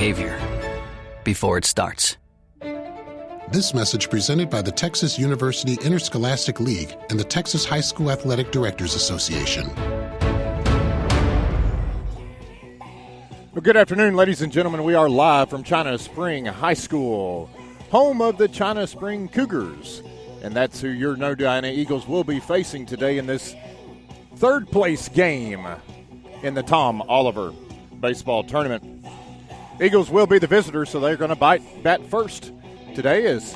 behavior before it starts. This message presented by the Texas University Interscholastic League and the Texas High School Athletic Directors Association. Well, good afternoon, ladies and gentlemen. We are live from China Spring High School, home of the China Spring Cougars. And that's who your Nodina Eagles will be facing today in this third-place game in the Tom Oliver Baseball Tournament. Eagles will be the visitors, so they're going to bat first today as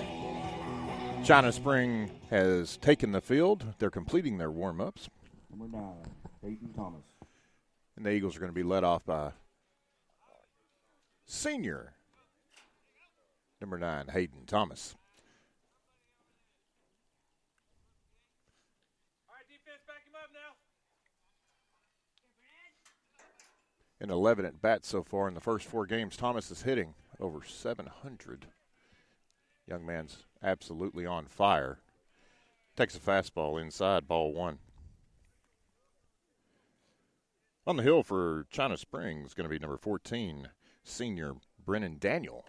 China Spring has taken the field. They're completing their warm-ups. Number 9, Hayden Thomas. And the Eagles are going to be led off by senior number 9, Hayden Thomas. All right, defense, back him up now. In 11 at bats so far in the first 4 games, Thomas is hitting over 700. Young man's absolutely on fire. Takes a fastball inside, ball 1. On the hill for China Springs is going to be number 14, senior Brennan Daniel.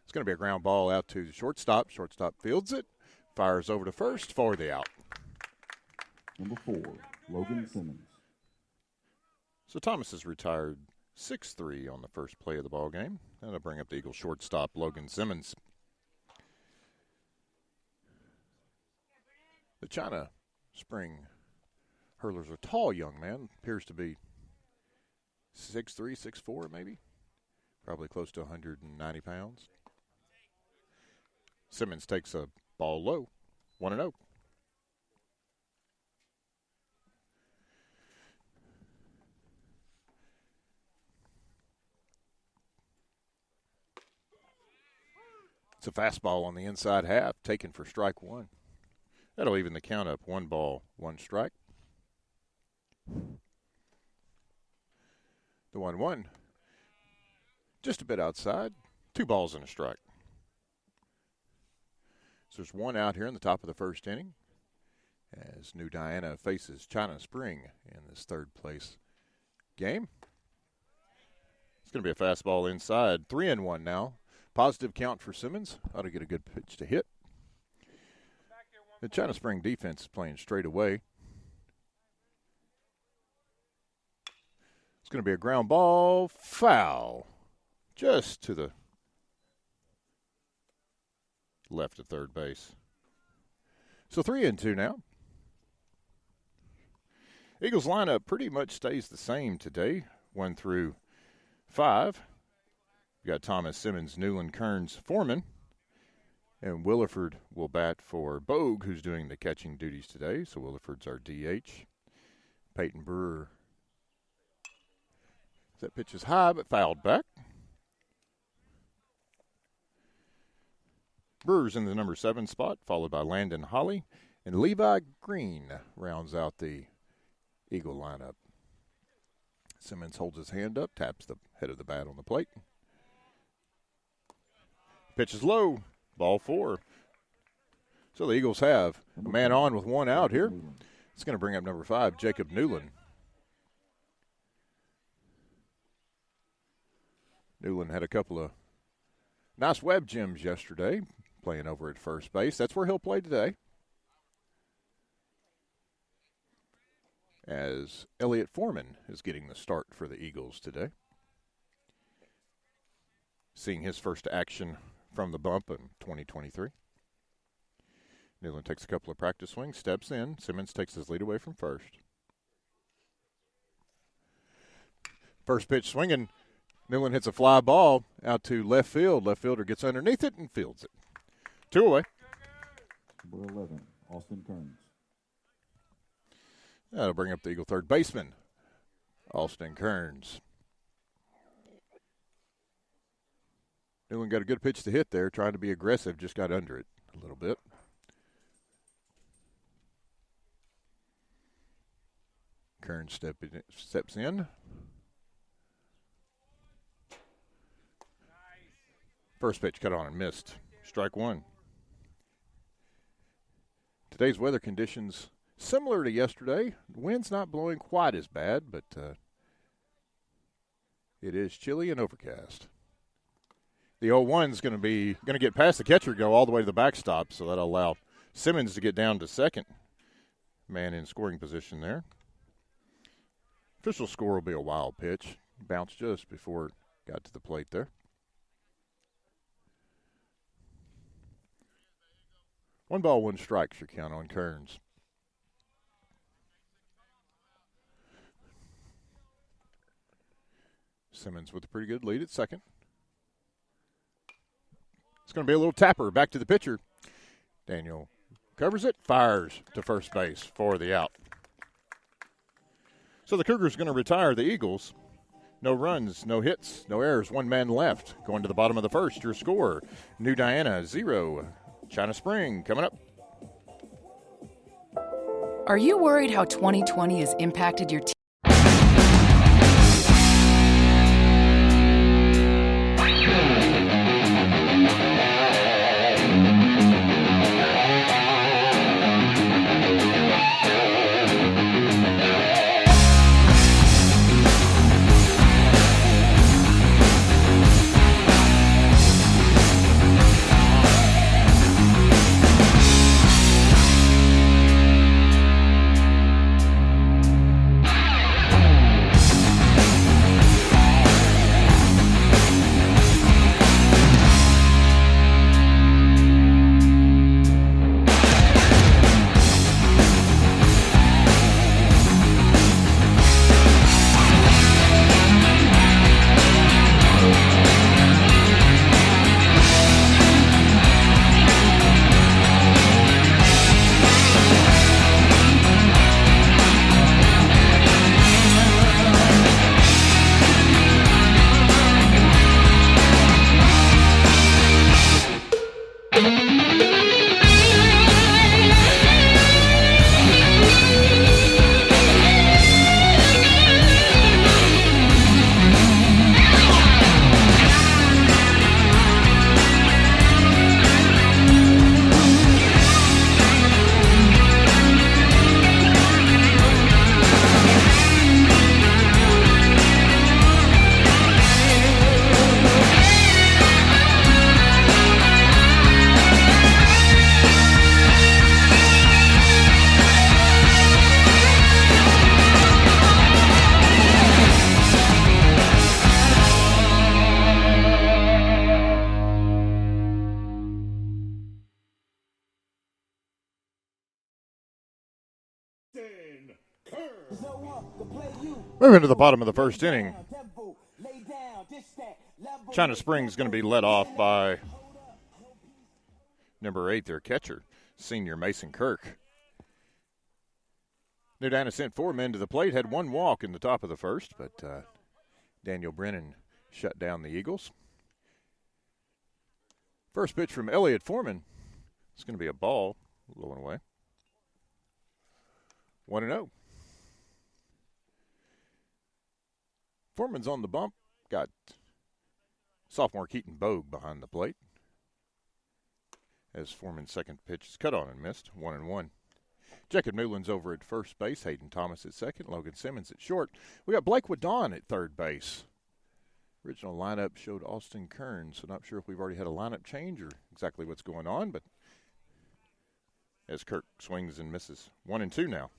It's going to be a ground ball out to the shortstop. Shortstop fields it, fires over to first for the out. Number 4, Logan Simmons. So Thomas has retired 6-3 on the first play of the ball game. That'll bring up the Eagles shortstop, Logan Simmons. The China Spring hurler's a tall young man, appears to be 6'3", 6'4", maybe. Probably close to 190 pounds. Simmons takes a ball low, 1-0. It's a fastball on the inside half, taken for strike 1. That'll even the count up, 1 ball, 1 strike. The 1-1, just a bit outside, 2 balls and a strike. So there's 1 out here in the top of the first inning as New Diana faces China Spring in this third-place game. It's going to be a fastball inside, 3-1 now. Positive count for Simmons. Ought to get a good pitch to hit. The China Spring defense is playing straight away. It's going to be a ground ball, foul, just to the left of third base. So 3-2 now. Eagles lineup pretty much stays the same today, 1 through 5. We got Thomas, Simmons, Newland, Kearns, Foreman. And Williford will bat for Bogue, who's doing the catching duties today. So Williford's our DH. Peyton Brewer. That pitch is high, but fouled back. Brewer's in the number 7 spot, followed by Landon Holly. And Levi Green rounds out the Eagle lineup. Simmons holds his hand up, taps the head of the bat on the plate. Pitch is low, ball 4. So the Eagles have a man on with 1 out here. It's going to bring up number 5, Jacob Newland. Newland had a couple of nice web gems yesterday, playing over at first base. That's where he'll play today. As Elliott Foreman is getting the start for the Eagles today. Seeing his first action from the bump in 2023. Newland takes a couple of practice swings, steps in. Simmons takes his lead away from first. First pitch swinging. Newland hits a fly ball out to left field. Left fielder gets underneath it and fields it. 2 away. Number 11, Austin Kearns. That'll bring up the Eagle third baseman, Austin Kearns. Newland got a good pitch to hit there, trying to be aggressive, just got under it a little bit. Kearns steps in. First pitch cut on and missed. Strike 1. Today's weather conditions similar to yesterday. The wind's not blowing quite as bad, but It is chilly and overcast. The 0-1's going to get past the catcher, go all the way to the backstop, so that'll allow Simmons to get down to second man in scoring position there. Official score will be a wild pitch. Bounced just before it got to the plate there. One ball, one strike, your count on Kearns. Simmons with a pretty good lead at second. It's going to be a little tapper back to the pitcher. Daniel covers it, fires to first base for the out. So the Cougars are going to retire the Eagles. No runs, no hits, no errors, one man left. Going to the bottom of the first, your score, New Diana 0, China Spring coming up. Are you worried how 2020 has impacted your team? Moving to the bottom of the first inning. China Springs going to be led off by number 8, their catcher, senior Mason Kirk. New Diana sent 4 men to the plate, had 1 walk in the top of the first, but Daniel Brennan shut down the Eagles. First pitch from Elliott Foreman. It's going to be a ball, low and away. 1-0. Foreman's on the bump. Got sophomore Keaton Bogue behind the plate. As Foreman's second pitch is cut on and missed. 1-1. Jacob Newland's over at first base. Hayden Thomas at second. Logan Simmons at short. We got Blake Wadon at third base. Original lineup showed Austin Kearns, so not sure if we've already had a lineup change or exactly what's going on, but as Kirk swings and misses. 1-2 now.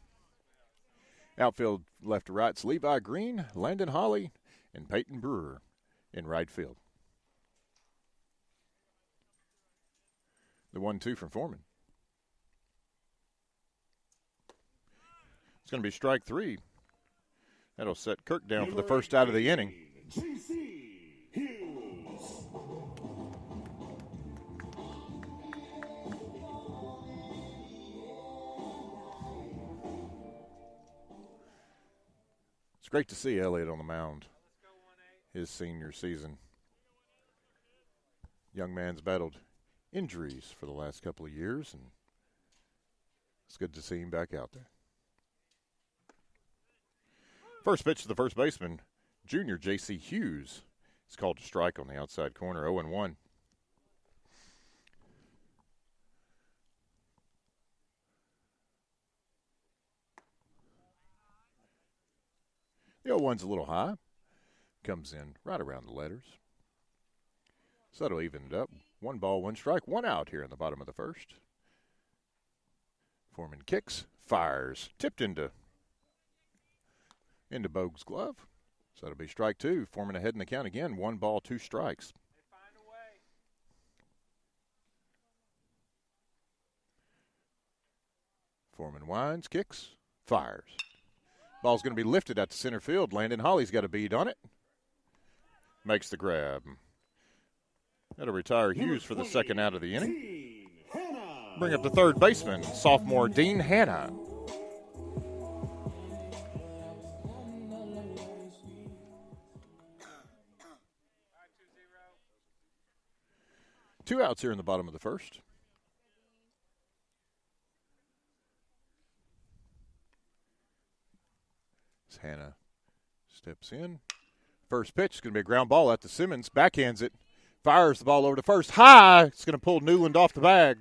Outfield left to right's Levi Green, Landon Holly, and Peyton Brewer in right field. The 1-2 from Foreman. It's going to be strike 3. That'll set Kirk down for the first out of the inning. It's great to see Elliott on the mound his senior season. Young man's battled injuries for the last couple of years, and it's good to see him back out there. First pitch to the first baseman, junior J.C. Hughes. It's called a strike on the outside corner, 0-1. The 0-1's a little high. comes in right around the letters. So that'll even it up. 1 ball, 1 strike, 1 out here in the bottom of the first. Foreman kicks, fires, tipped into Bogue's glove. So it'll be strike 2. Foreman ahead in the count again. 1 ball, 2 strikes. Foreman winds, kicks, fires. Ball's going to be lifted out to center field. Landon Holly's got a bead on it. Makes the grab. That'll retire Hughes for the second out of the inning. Bring up the third baseman, sophomore Dean Hanna. Two outs here in the bottom of the first. As Hanna steps in. First pitch is going to be a ground ball out to Simmons. Backhands it. Fires the ball over to first. High. It's going to pull Newland off the bag.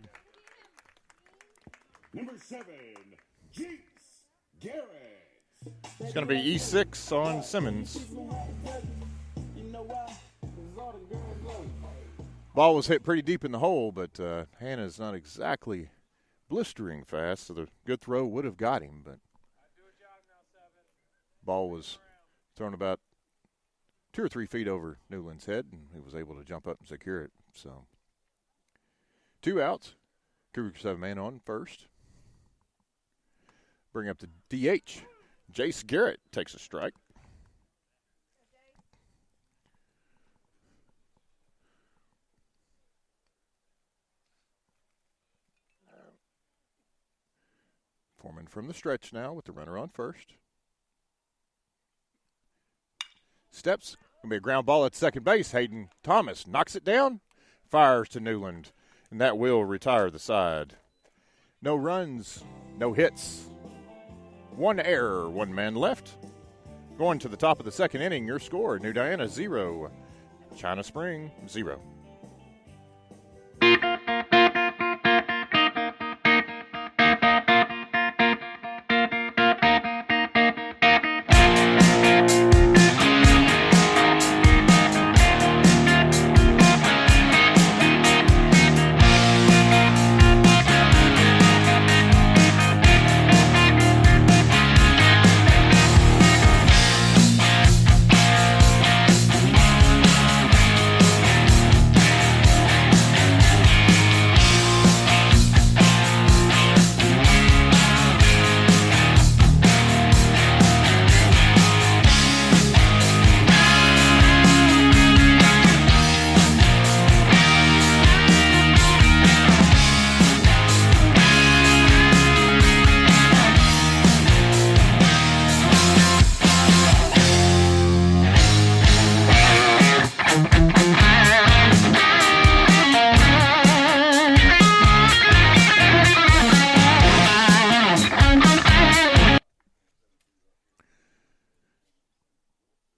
Number 7, Jace Garrett. It's going to be E6 on Simmons. Ball was hit pretty deep in the hole, but Hanna's not exactly blistering fast, so the good throw would have got him. But ball was thrown about 2 or 3 feet over Newland's head, and he was able to jump up and secure it. So 2 outs. Cougars have a man on first. Bring up the DH. Jace Garrett takes a strike. Foreman from the stretch now with the runner on first. Steps. Going to be a ground ball at second base. Hayden Thomas knocks it down. Fires to Newland. And that will retire the side. No runs, no hits. 1 error, 1 man left. Going to the top of the second inning, your score, New Diana 0, China Spring 0.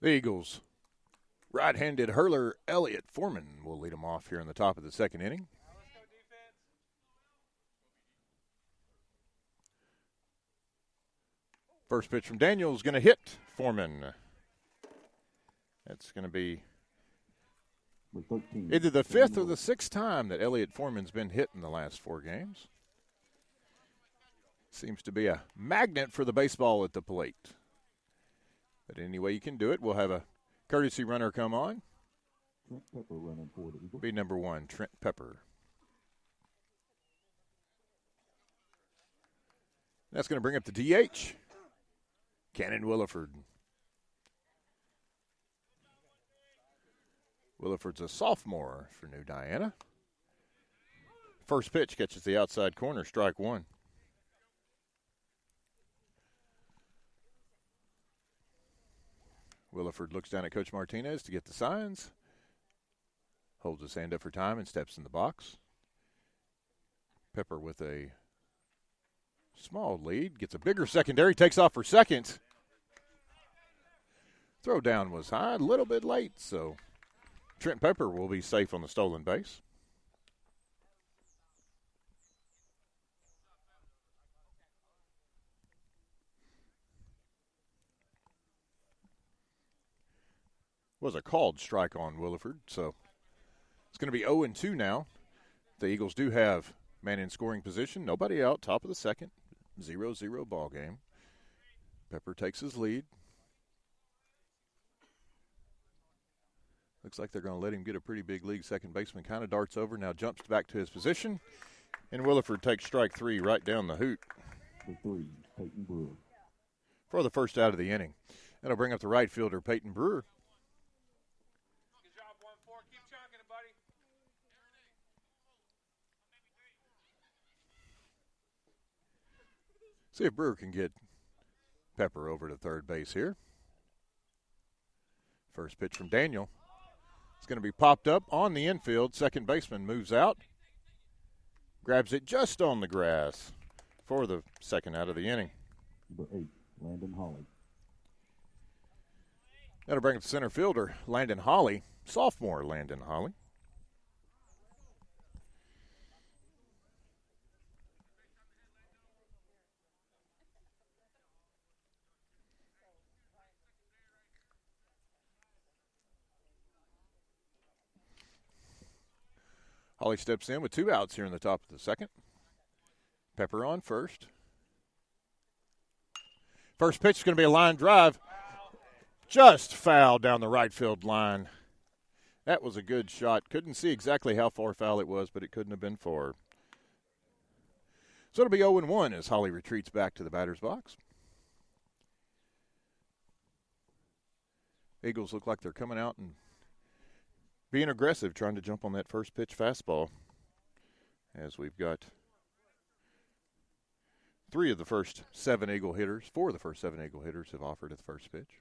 The Eagles' right-handed hurler Elliott Foreman will lead them off here in the top of the second inning. First pitch from Daniels going to hit Foreman. That's going to be either the 5th or the 6th time that Elliott Foreman's been hit in the last 4 games. Seems to be a magnet for the baseball at the plate. But any way you can do it, we'll have a courtesy runner come on. Trent Pepper running for the Eagles. Be number 1, Trent Pepper. That's going to bring up the DH, Cannon Williford. Williford's a sophomore for New Diana. First pitch catches the outside corner, strike 1. Williford looks down at Coach Martinez to get the signs. Holds his hand up for time and steps in the box. Pepper with a small lead. Gets a bigger secondary. Takes off for second. Throw down was high. A little bit late, so Trent Pepper will be safe on the stolen base. Was a called strike on Williford, so it's going to be 0-2 now. The Eagles do have man in scoring position. Nobody out, top of the second. 0-0 ball game. Pepper takes his lead. Looks like they're going to let him get a pretty big lead. Second baseman kind of darts over, now jumps back to his position. And Williford takes strike 3 right down the hoot. The 3, Peyton Brewer. For the first out of the inning. That'll bring up the right fielder, Peyton Brewer. Good job, 1-4. Keep chunking it, buddy. See if Brewer can get Pepper over to third base here. First pitch from Daniel. It's going to be popped up on the infield. Second baseman moves out. Grabs it just on the grass for the second out of the inning. Number 8, Landon Holly. That'll bring up the center fielder, Landon Holly, sophomore Landon Holly. Holly steps in with 2 outs here in the top of the second. Pepper on first. First pitch is going to be a line drive. Just foul down the right field line. That was a good shot. Couldn't see exactly how far foul it was, but it couldn't have been far. So it'll be 0-1 as Holly retreats back to the batter's box. Eagles look like they're coming out and being aggressive, trying to jump on that first pitch fastball. As we've got 4 of the first 7 Eagle hitters have offered at the first pitch.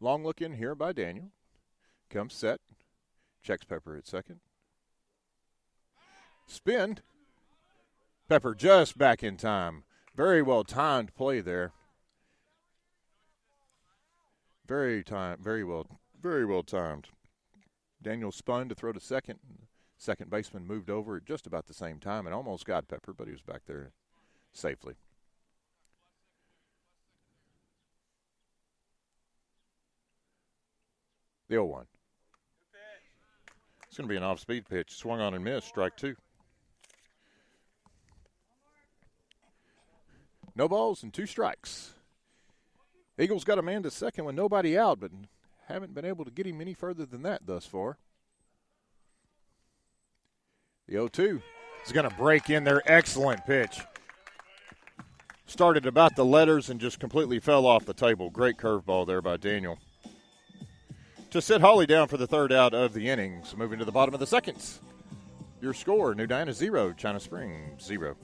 Long look in here by Daniel. Comes set. Checks Pepper at second. Spin. Pepper just back in time. Very well timed play there. Very well timed. Daniel spun to throw to second. Second baseman moved over at just about the same time and almost got Pepper, but he was back there safely. The 0-1. It's going to be an off-speed pitch. Swung on and missed. Strike 2. No balls and 2 strikes. Eagles got a man to second with nobody out, but haven't been able to get him any further than that thus far. The 0-2 is going to break in there. Excellent pitch. Started about the letters and just completely fell off the table. Great curveball there by Daniel. To sit Holly down for the third out of the innings. Moving to the bottom of the second. Your score, New Diana 0, China Spring 0.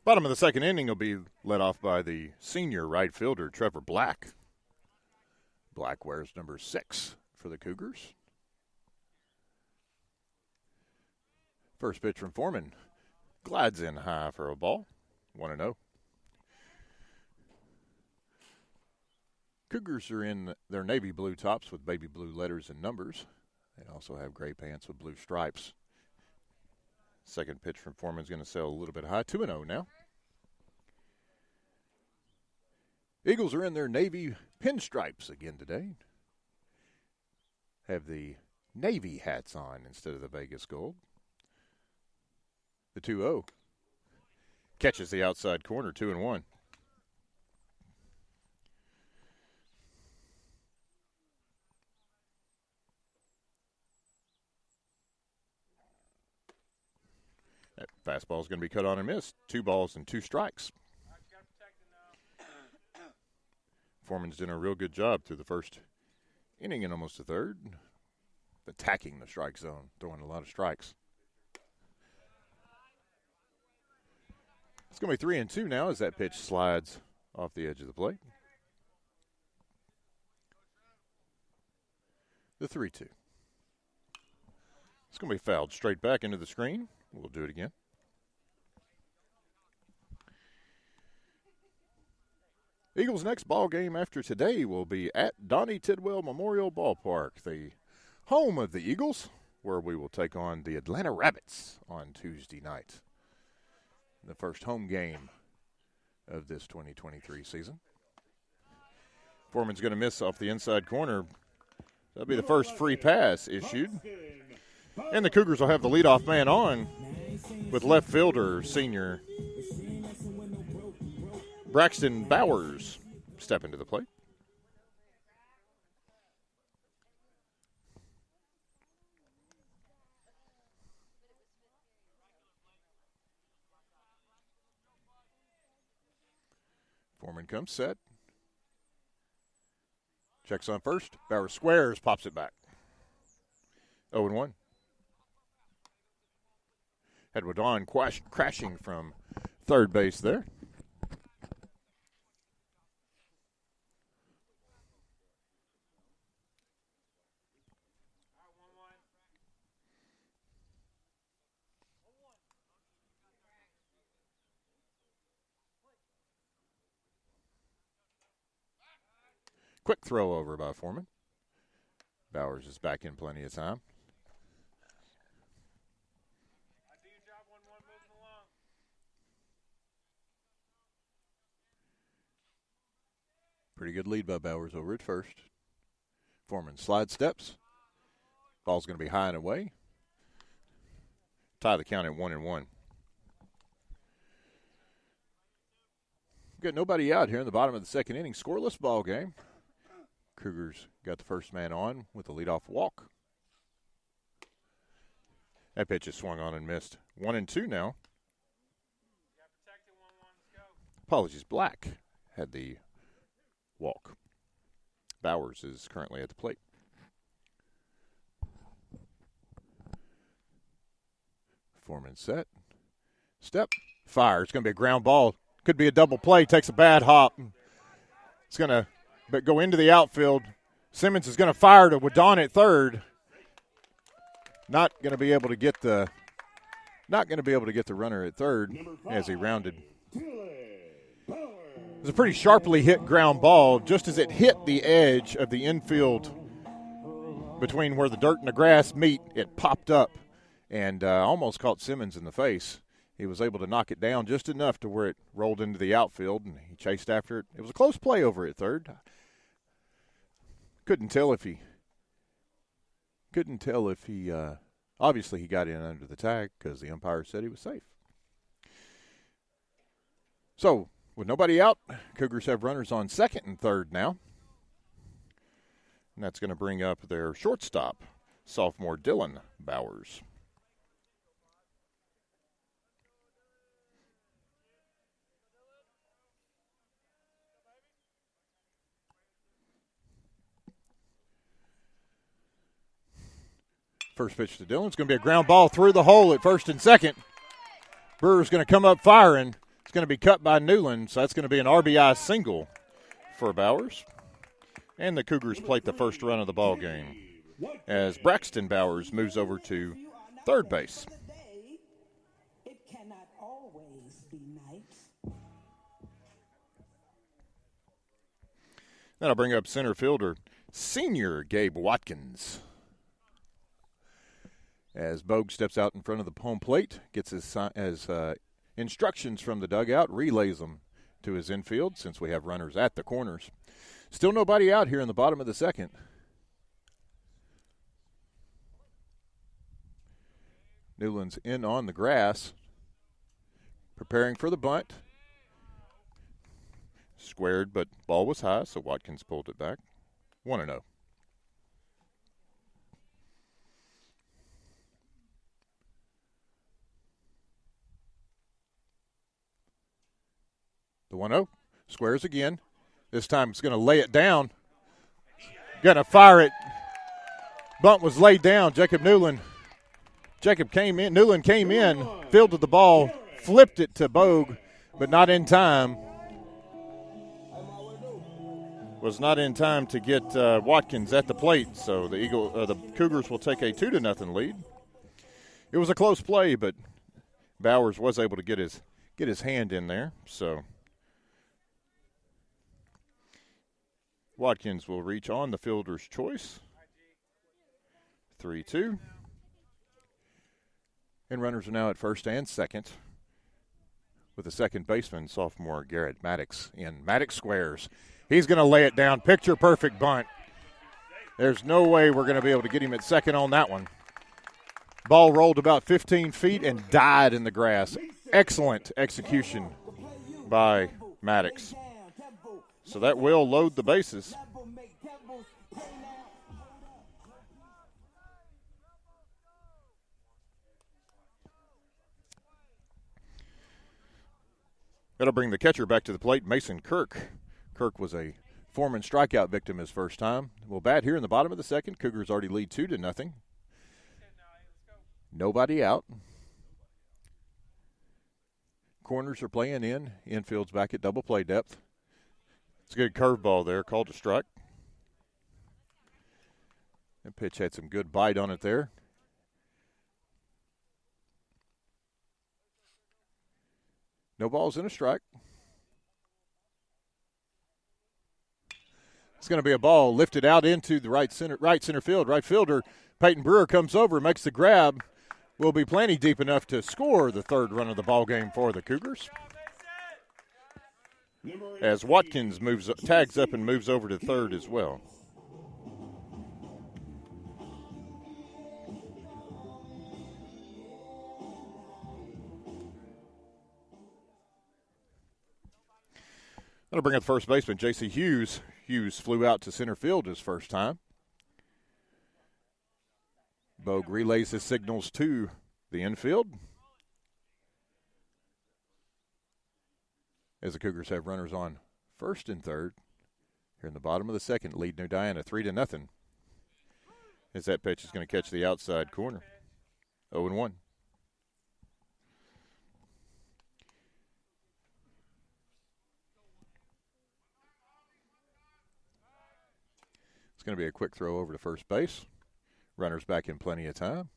Bottom of the second inning will be led off by the senior right fielder, Trevor Black. Black wears number 6 for the Cougars. First pitch from Foreman. Glides in high for a ball. 1-0. Cougars are in their navy blue tops with baby blue letters and numbers. They also have gray pants with blue stripes. Second pitch from Foreman's going to sail a little bit high. 2-0 now. Eagles are in their navy pinstripes again today. Have the navy hats on instead of the Vegas gold. The 2-0 catches the outside corner, 2-1. That fastball is going to be cut on and missed. 2 balls and 2 strikes. Foreman's done a real good job through the first inning and almost the third, attacking the strike zone, throwing a lot of strikes. It's going to be 3-2 now as that pitch slides off the edge of the plate. The 3-2. It's going to be fouled straight back into the screen. We'll do it again. Eagles' next ball game after today will be at Donnie Tidwell Memorial Ballpark, the home of the Eagles, where we will take on the Atlanta Rabbits on Tuesday night. The first home game of this 2023 season. Foreman's going to miss off the inside corner. That'll be the first free pass issued. And the Cougars will have the leadoff man on with left fielder senior Braxton Bowers step into the plate. Foreman comes set. Checks on first. Bowers squares, pops it back. 0-1. Had Wadon crashing from third base there. Quick throw over by Foreman. Bowers is back in plenty of time. Pretty good lead by Bowers over at first. Foreman slide steps. Ball's going to be high and away. Tie the count at 1-1. Got nobody out here in the bottom of the second inning. Scoreless ball game. Cougars got the first man on with a leadoff walk. That pitch is swung on and missed. 1-2 now. Apologies, Black had the walk. Bowers is currently at the plate. Foreman set. Step. Fire. It's going to be a ground ball. Could be a double play. Takes a bad hop. It's going to go into the outfield. Simmons is going to fire to Wadon at third. Not going to be able to get the runner at third as he rounded. It was a pretty sharply hit ground ball. Just as it hit the edge of the infield between where the dirt and the grass meet, it popped up and almost caught Simmons in the face. He was able to knock it down just enough to where it rolled into the outfield, and he chased after it. It was a close play over at third. Couldn't tell if he obviously he got in under the tag because the umpire said he was safe. So, with nobody out, Cougars have runners on second and third now. And that's going to bring up their shortstop, sophomore Dylan Bowers. First pitch to Dillon. It's going to be a ground ball through the hole at first and second. Brewer's going to come up firing. It's going to be cut by Newland, so that's going to be an RBI single for Bowers. And the Cougars plate the first run of the ball game as Braxton Bowers moves over to third base. It cannot always be night. Then I'll bring up center fielder, senior Gabe Watkins. As Bogue steps out in front of the home plate, gets his instructions from the dugout, relays them to his infield since we have runners at the corners. Still nobody out here in the bottom of the second. Newland's in on the grass, preparing for the bunt. Squared, but ball was high, so Watkins pulled it back. 1-0. The 1-0. Squares again. This time it's going to lay it down. Going to fire it. Bunt was laid down. Newland came in, fielded the ball, flipped it to Bogue, but not in time. Was not in time to get Watkins at the plate, so the Cougars will take a 2-0 lead. It was a close play, but Bowers was able to get his hand in there. So Watkins will reach on the fielder's choice. 3-2. And runners are now at first and second, with the second baseman, sophomore Garrett Maddox in. Maddox squares. He's going to lay it down. Picture-perfect bunt. There's no way we're going to be able to get him at second on that one. Ball rolled about 15 feet and died in the grass. Excellent execution by Maddox. So that will load the bases. That'll bring the catcher back to the plate, Mason Kirk. Kirk was a Foreman strikeout victim his first time. Will bat here in the bottom of the second. Cougars already lead 2-0. Nobody out. Corners are playing in. Infield's back at double play depth. It's a good curveball there, called a strike. That pitch had some good bite on it there. No balls in a strike. It's going to be a ball lifted out into the right center field. Right fielder Peyton Brewer comes over, makes the grab. Will be plenty deep enough to score the third run of the ball game for the Cougars. As Watkins tags up and moves over to third as well. That'll bring up first baseman J.C. Hughes. Hughes flew out to center field his first time. Bogue relays his signals to the infield. As the Cougars have runners on first and third. Here in the bottom of the second, lead New Diana 3-0. As that pitch is going to catch the outside corner. 0-1. It's going to be a quick throw over to first base. Runners back in plenty of time.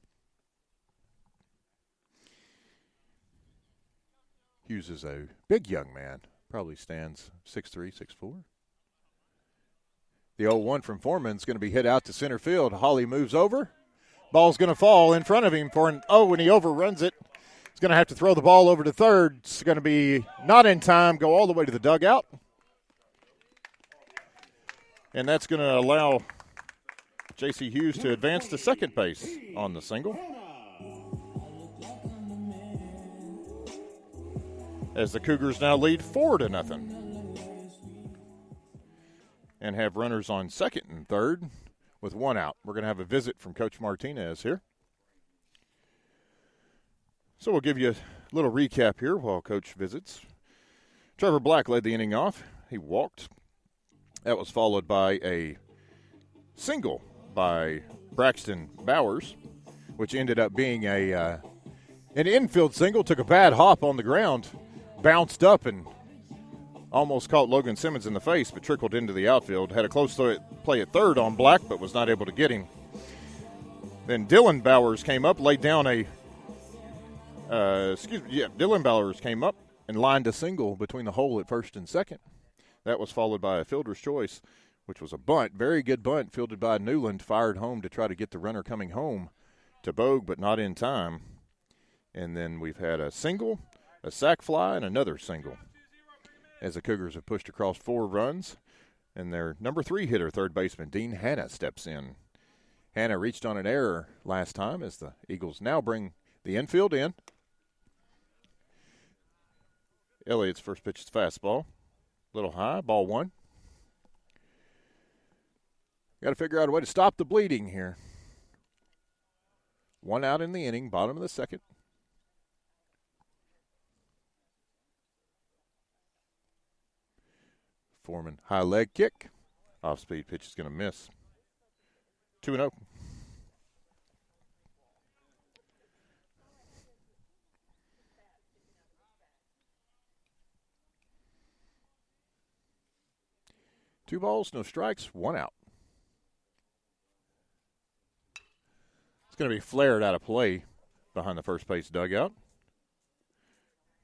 Hughes is a big young man. Probably stands 6'3", 6'4". The 0-1 from Foreman's going to be hit out to center field. Hawley moves over. Ball's going to fall in front of him for an and he overruns it. He's going to have to throw the ball over to third. It's going to be not in time, go all the way to the dugout. And that's going to allow J.C. Hughes to advance to second base on the single. As the Cougars now lead 4-0. And have runners on second and third with one out. We're going to have a visit from Coach Martinez here. So we'll give you a little recap here while Coach visits. Trevor Black led the inning off. He walked. That was followed by a single by Braxton Bowers, which ended up being an infield single. Took a bad hop on the ground, bounced up and almost caught Logan Simmons in the face, but trickled into the outfield. Had a close play at third on Black, but was not able to get him. Then Dylan Bowers came up, laid down Dylan Bowers came up and lined a single between the hole at first and second. That was followed by a fielder's choice which was a bunt, very good bunt fielded by Newland, fired home to try to get the runner coming home to Bogue, but not in time. And then we've had a single, a sac fly, and another single as the Cougars have pushed across 4 runs. And their number 3 hitter, third baseman Dean Hanna, steps in. Hanna reached on an error last time as the Eagles now bring the infield in. Elliott's first pitch is fastball. Little high, ball 1. Got to figure out a way to stop the bleeding here. 1 out in the inning, bottom of the second. Foreman, high leg kick. Off-speed pitch is going to miss. 2-0. Two balls, no strikes, 1 out. It's going to be flared out of play behind the first base dugout.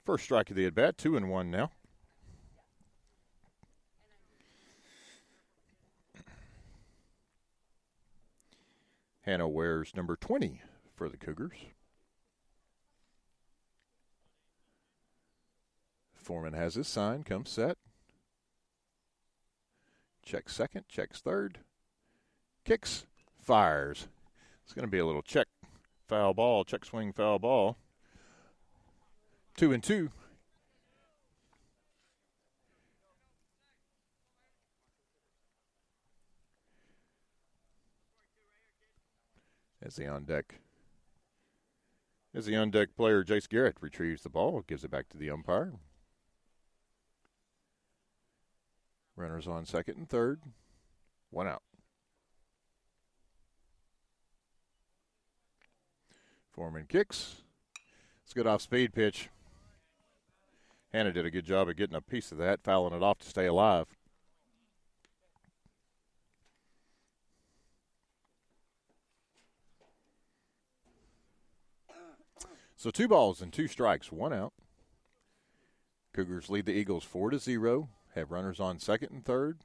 First strike of the at-bat, 2-1 now. Hanna wears number 20 for the Cougars. Foreman has his sign, comes set. Checks second, checks third. Kicks, fires. It's going to be a little check foul ball, check swing foul ball. 2-2. As the on deck player, Jace Garrett, retrieves the ball, gives it back to the umpire. Runners on second and third. 1 out. Foreman kicks. It's a good off-speed pitch. Hanna did a good job of getting a piece of that, fouling it off to stay alive. So 2 balls and 2 strikes, 1 out. Cougars lead the Eagles 4-0. Have runners on second and third.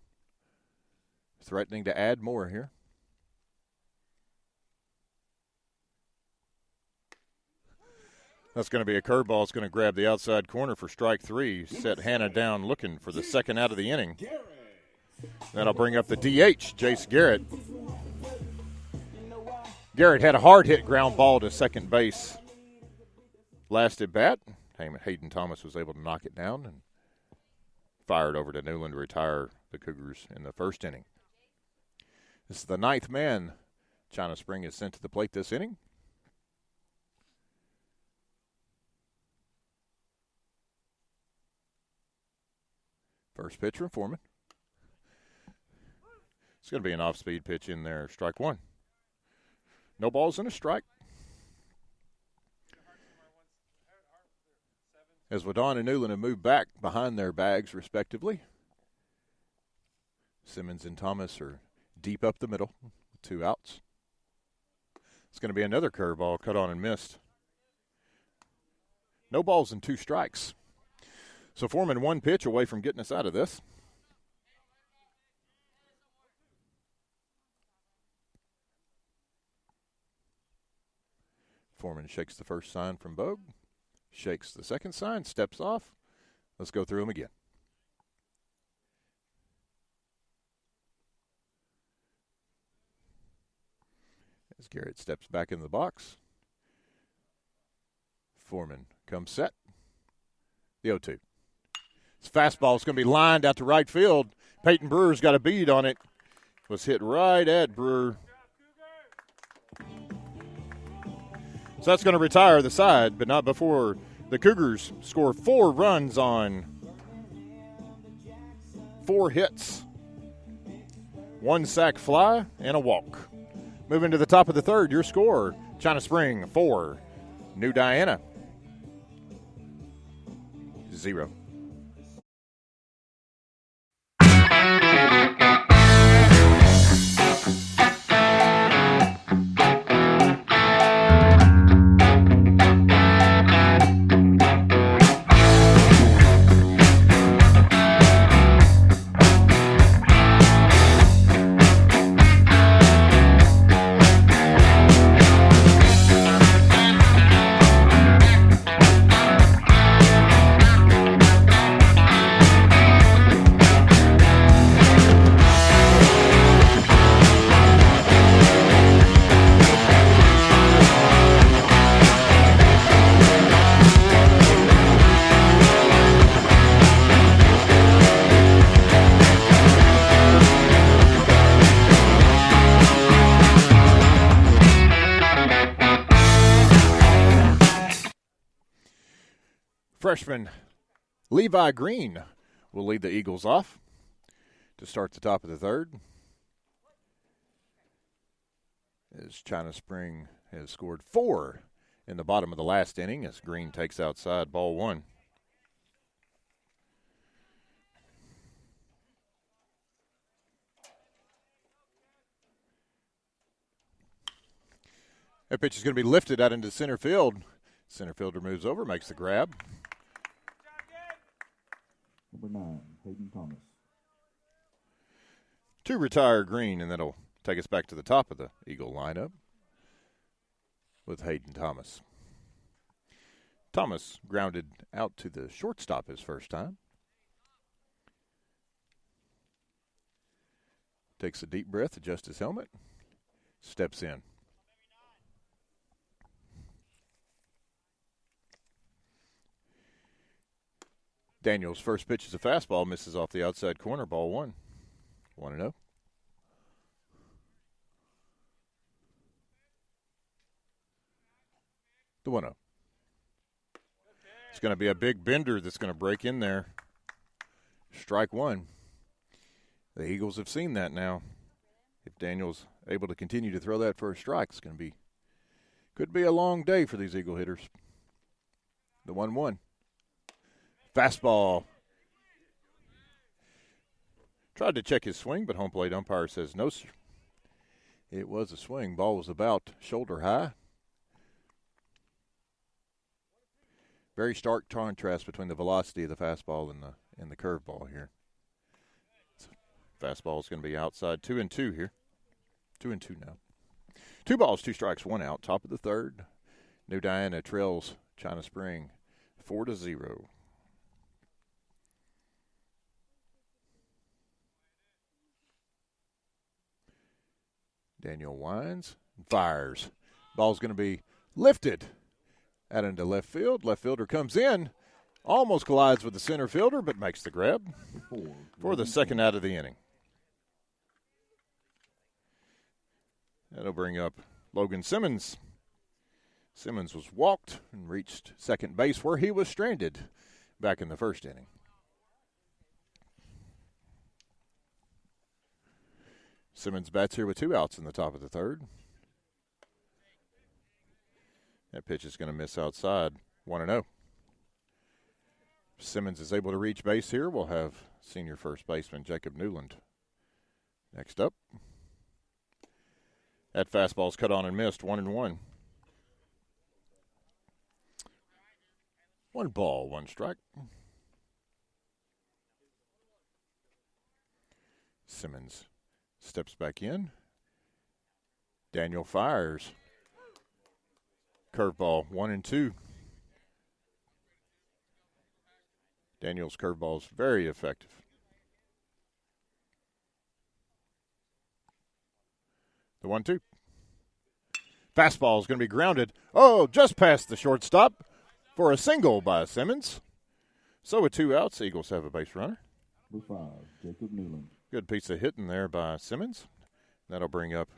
Threatening to add more here. That's going to be a curveball. It's going to grab the outside corner for strike 3. Set Hanna down looking for the second out of the inning. That'll bring up the DH, Jace Garrett. Garrett had a hard hit ground ball to second base last at bat. Hayden Thomas was able to knock it down and fired over to Newland to retire the Cougars in the first inning. This is the 9th man China Spring is sent to the plate this inning. First pitch from Foreman. It's going to be an off-speed pitch in there. Strike 1. No balls and a strike. As Wadon and Newland have moved back behind their bags, respectively. Simmons and Thomas are deep up the middle with 2 outs. It's going to be another curveball cut on and missed. No balls and 2 strikes. So Foreman 1 pitch away from getting us out of this. Foreman shakes the first sign from Bogue. Shakes the second sign, steps off. Let's go through them again. As Garrett steps back in the box. Foreman comes set. The 0-2. It's fastball. It's going to be lined out to right field. Peyton Brewer's got a bead on it. Was hit right at Brewer. So that's going to retire the side, but not before the Cougars score 4 runs on 4 hits. 1 sac fly and a walk. Moving to the top of the third, your score, China Spring 4, New Diana 0. Freshman Levi Green will lead the Eagles off to start the top of the third. As China Spring has scored 4 in the bottom of the last inning as Green takes outside ball 1. That pitch is going to be lifted out into center field. Center fielder moves over, makes the grab. Number 9, Hayden Thomas. To retire Green, and that'll take us back to the top of the Eagle lineup with Hayden Thomas. Thomas grounded out to the shortstop his first time. Takes a deep breath, adjusts his helmet, steps in. Daniel's first pitch is a fastball, misses off the outside corner, ball 1. 1-0. The 1-0. It's going to be a big bender that's going to break in there. Strike 1. The Eagles have seen that now. If Daniel's able to continue to throw that for a strike, it's going to be, could be a long day for these Eagle hitters. The 1-1. Fastball. Tried to check his swing, but home plate umpire says no, sir. It was a swing. Ball was about shoulder high. Very stark contrast between the velocity of the fastball and the curveball here. Fastball is going to be outside. 2-2 here. 2-2 now. 2 balls, 2 strikes, 1 out. Top of the third. New Diana trails China Spring 4-0. Daniel winds and fires. Ball's going to be lifted out into left field. Left fielder comes in, almost collides with the center fielder, but makes the grab for the second out of the inning. That'll bring up Logan Simmons. Simmons was walked and reached second base where he was stranded back in the first inning. Simmons bats here with 2 outs in the top of the third. That pitch is going to miss outside. 1-0. Simmons is able to reach base here. We'll have senior first baseman Jacob Newland next up. That fastball's cut on and missed. 1-1. 1 ball, 1 strike. Simmons steps back in. Daniel fires. Curveball, 1-2. Daniel's curveball is very effective. The 1-2. Fastball is going to be grounded. Oh, just past the shortstop for a single by Simmons. So with 2 outs, Eagles have a base runner. Number 5, Jacob Newland. Good piece of hitting there by Simmons. That'll bring up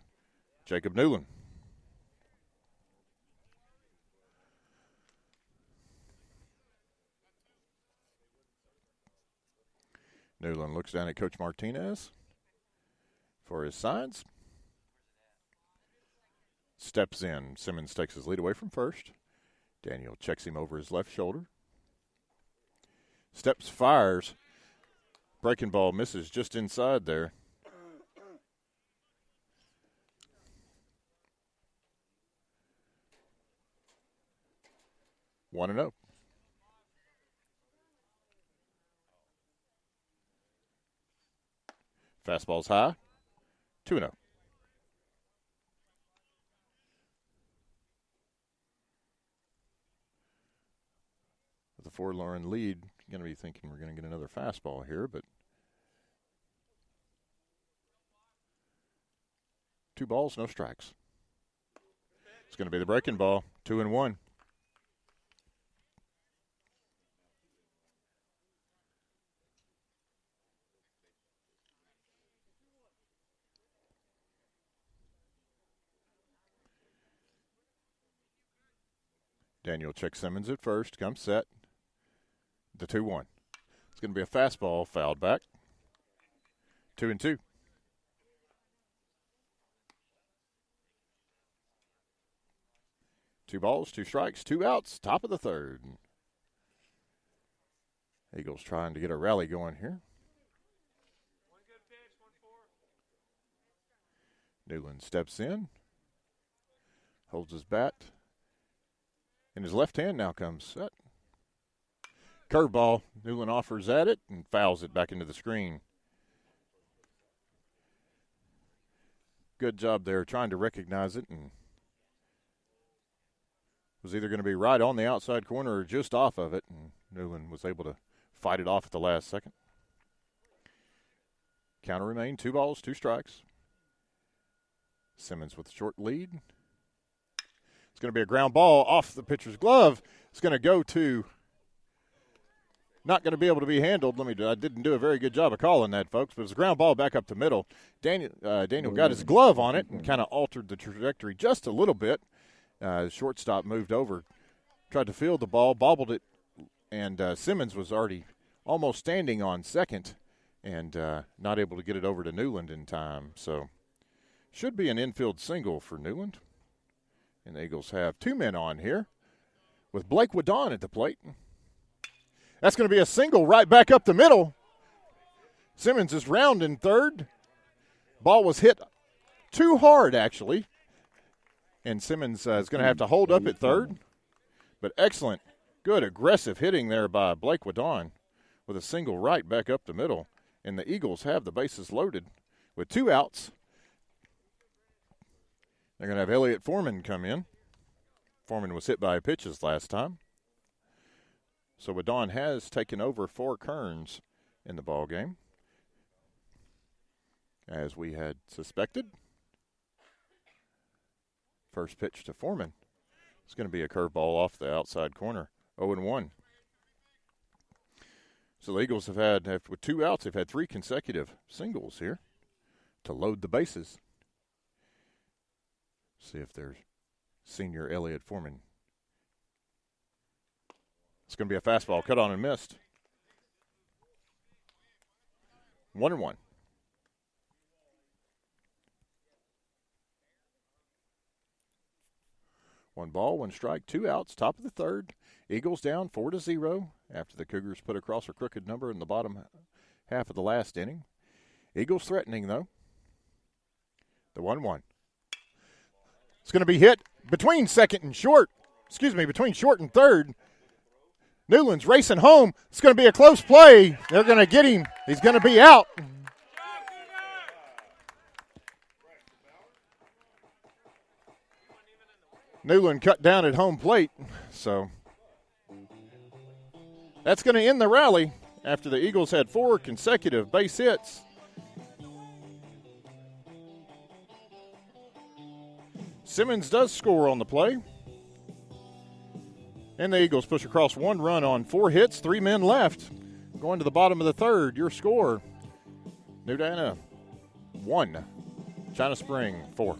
Jacob Newland. Newland looks down at Coach Martinez for his signs. Steps in. Simmons takes his lead away from first. Daniel checks him over his left shoulder. Steps, fires. Breaking ball misses just inside there. One and 0. Fastball's high. 2-0. With a forlorn lead, going to be thinking we're going to get another fastball here, but 2 balls, no strikes. It's going to be the breaking ball. 2-1. Daniel checks Simmons at first, comes set, The 2-1. It's going to be a fastball fouled back. 2-2. Two balls, two strikes, two outs, top of the third. Eagles trying to get a rally going here. One good pitch, 1-4. Newland steps in, holds his bat. In his left hand now comes set. Curveball. Newland offers at it and fouls it back into the screen. Good job there trying to recognize it, and was either going to be right on the outside corner or just off of it, and Newland was able to fight it off at the last second. Counter remained 2 balls, 2 strikes. Simmons with a short lead. It's going to be a ground ball off the pitcher's glove. It's going to go to, not going to be able to be handled. I didn't do a very good job of calling that, folks, but it's a ground ball back up the middle. Daniel got his glove on it and kind of altered the trajectory just a little bit. Shortstop moved over, tried to field the ball, bobbled it, and Simmons was already almost standing on second and not able to get it over to Newland in time. So should be an infield single for Newland. And the Eagles have 2 men on here with Blake Wadon at the plate. That's going to be a single right back up the middle. Simmons is rounding third. Ball was hit too hard, actually. And Simmons is going to have to hold up at third. But excellent, good, aggressive hitting there by Blake Wadon with a single right back up the middle. And the Eagles have the bases loaded with 2 outs. They're going to have Elliott Foreman come in. Foreman was hit by pitches last time. So Wadon has taken over for Kearns in the ball game, as we had suspected. First pitch to Foreman. It's going to be a curveball off the outside corner. 0-1. So the Eagles have had, with 2 outs, they've had 3 consecutive singles here to load the bases. See if there's senior Elliott Foreman. It's going to be a fastball cut on and missed. 1-1. One ball, 1 strike, 2 outs, top of the third. Eagles down 4-0 after the Cougars put across a crooked number in the bottom half of the last inning. Eagles threatening, though. The 1-1. It's going to be hit between between short and third. Newland's racing home. It's going to be a close play. They're going to get him. He's going to be out. Newland cut down at home plate. So that's going to end the rally after the Eagles had 4 consecutive base hits. Simmons does score on the play. And the Eagles push across 1 run on 4 hits, 3 men left. Going to the bottom of the third, your score, New Diana 1, China Spring 4.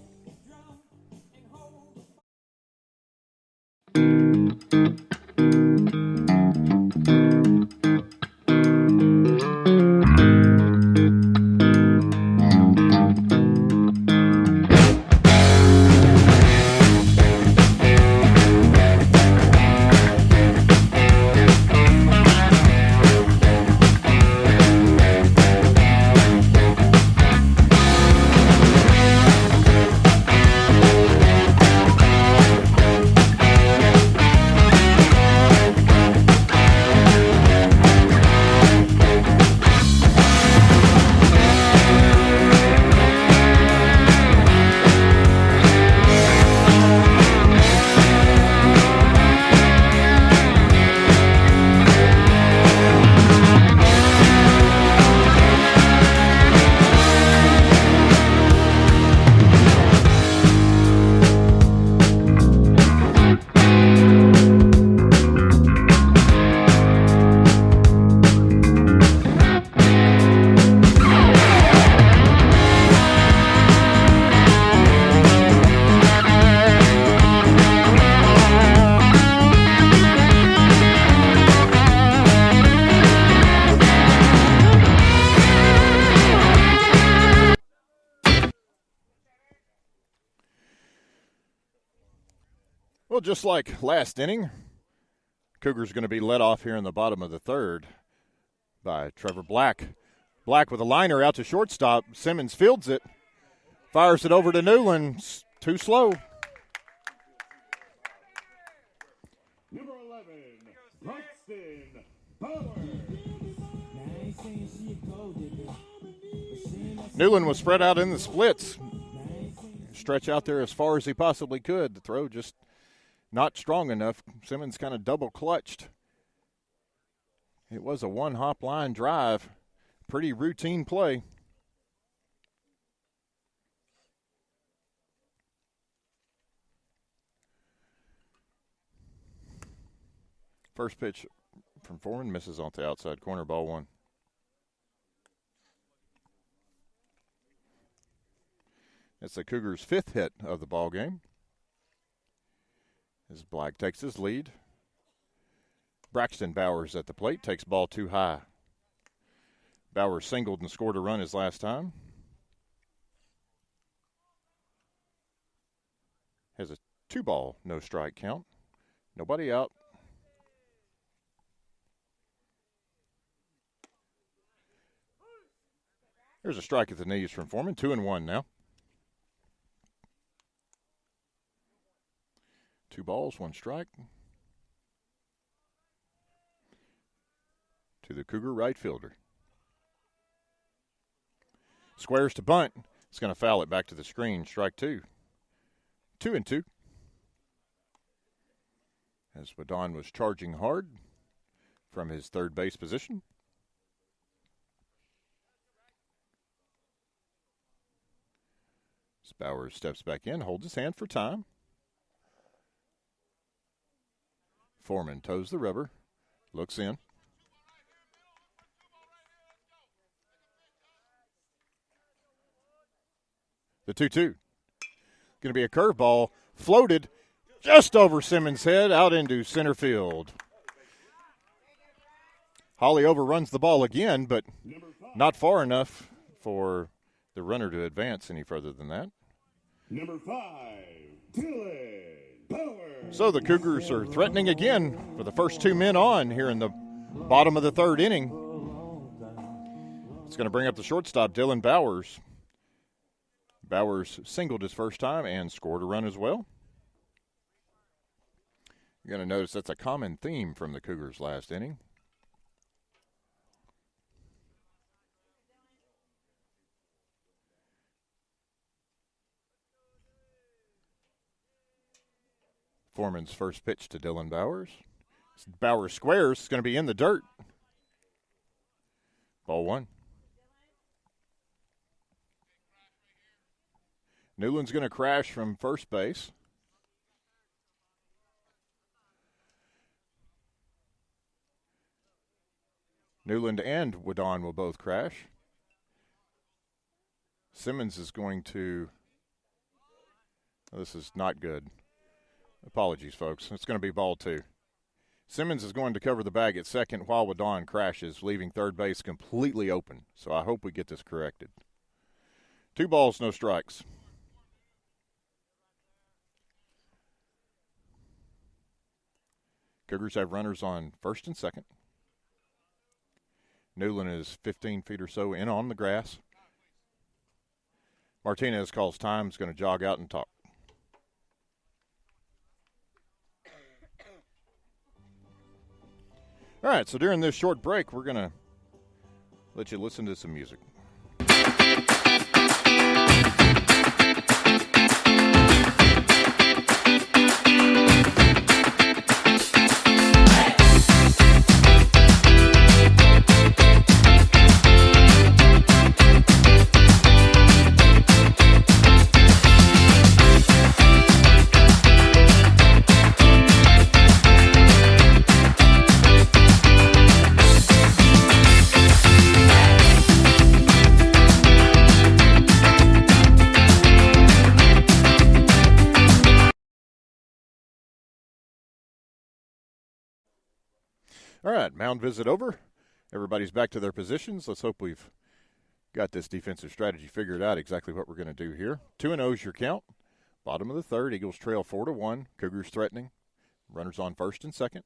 Well, just like last inning, Cougars going to be led off here in the bottom of the third by Trevor Black. Black with a liner out to shortstop. Simmons fields it, fires it over to Newland. Too slow. Number 11, Braxton Bauer. Newland was spread out in the splits. Stretch out there as far as he possibly could. The throw just not strong enough. Simmons kind of double clutched. It was a one-hop line drive. Pretty routine play. First pitch from Foreman misses on the outside corner, ball one. It's the Cougars' fifth hit of the ball game. As Black takes his lead. Braxton Bowers at the plate, takes ball too high. Bowers singled and scored a run his last time. Has a 2-ball, no strike count. Nobody out. There's a strike at the knees from Foreman. 2-1 now. 2 balls, 1 strike. To the Cougar right fielder. Squares to bunt. It's going to foul it back to the screen. Strike 2. 2-2. As Wadon was charging hard from his third base position. As Bowers steps back in, holds his hand for time. Foreman toes the rubber, looks in. The 2-2. Going to be a curveball, floated just over Simmons' head, out into center field. Holly overruns the ball again, but not far enough for the runner to advance any further than that. Number 5, Dylan Bauer. So the Cougars are threatening again for the first 2 men on here in the bottom of the third inning. It's going to bring up the shortstop, Dylan Bowers. Bowers singled his first time and scored a run as well. You're going to notice that's a common theme from the Cougars last inning. Foreman's first pitch to Dylan Bowers. Bowers squares. It's going to be in the dirt. Ball 1. Newland's going to crash from first base. Newland and Wadon will both crash. Simmons is going to... This is not good. Apologies, folks. It's going to be ball 2. Simmons is going to cover the bag at second while Wadon crashes, leaving third base completely open. So I hope we get this corrected. 2 balls, no strikes. Cougars have runners on first and second. Newland is 15 feet or so in on the grass. Martinez calls time, is going to jog out and talk. All right, so during this short break, we're going to let you listen to some music. All right, mound visit over. Everybody's back to their positions. Let's hope we've got this defensive strategy figured out exactly what we're going to do here. 2-0 is your count. Bottom of the third, Eagles trail 4-1. Cougars threatening. Runners on first and second.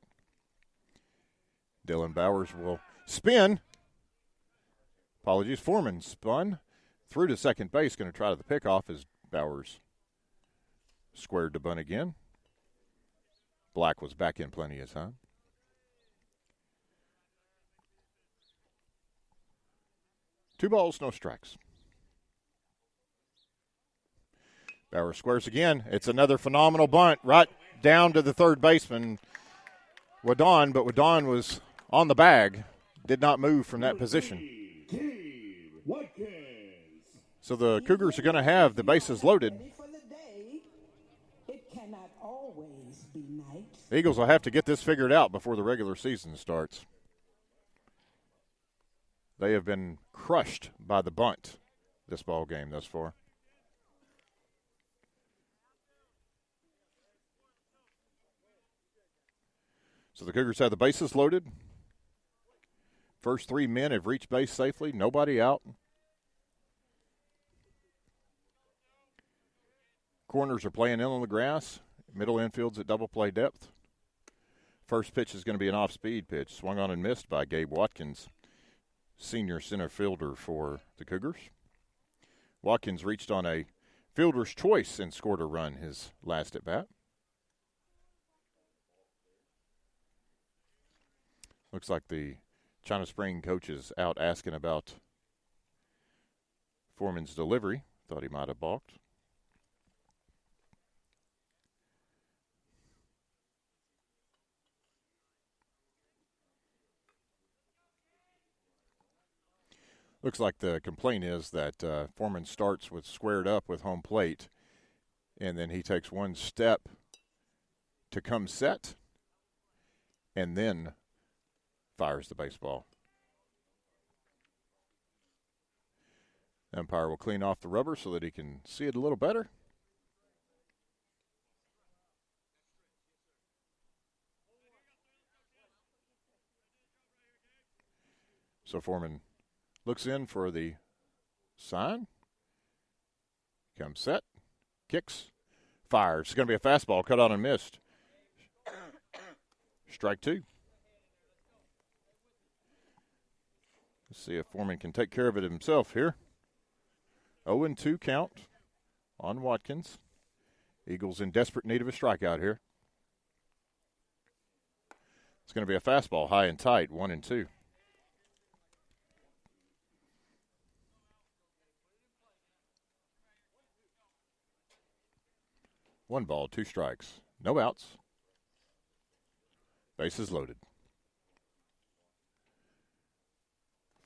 Dylan Bowers will spin. Apologies, Foreman spun through to second base, going to try the pickoff as Bowers squared to bunt again. Black was back in plenty of time. Two balls, no strikes. Bauer squares again. It's another phenomenal bunt right down to the third baseman, Wadon, but Wadon was on the bag, did not move from that position. So the Cougars are going to have the bases loaded. It cannot always be night. The Eagles will have to get this figured out before the regular season starts. They have been crushed by the bunt this ball game thus far. So the Cougars have the bases loaded. First three men have reached base safely. Nobody out. Corners are playing in on the grass. Middle infield's at double play depth. First pitch is going to be an off-speed pitch. Swung on and missed by Gabe Watkins, senior center fielder for the Cougars. Watkins reached on a fielder's choice and scored a run his last at-bat. Looks like the China Spring coach is out asking about Foreman's delivery. Thought he might have balked. Looks like the complaint is that Foreman starts with squared up with home plate, and then he takes one step to come set, and then fires the baseball. Umpire will clean off the rubber so that he can see it a little better. So Foreman looks in for the sign. Comes set. Kicks. Fires. It's going to be a fastball cut on and missed. Strike two. Let's see if Foreman can take care of it himself here. 0-2 count on Watkins. Eagles in desperate need of a strikeout here. It's going to be a fastball high and tight, 1-2. One ball, two strikes. No outs. Bases loaded.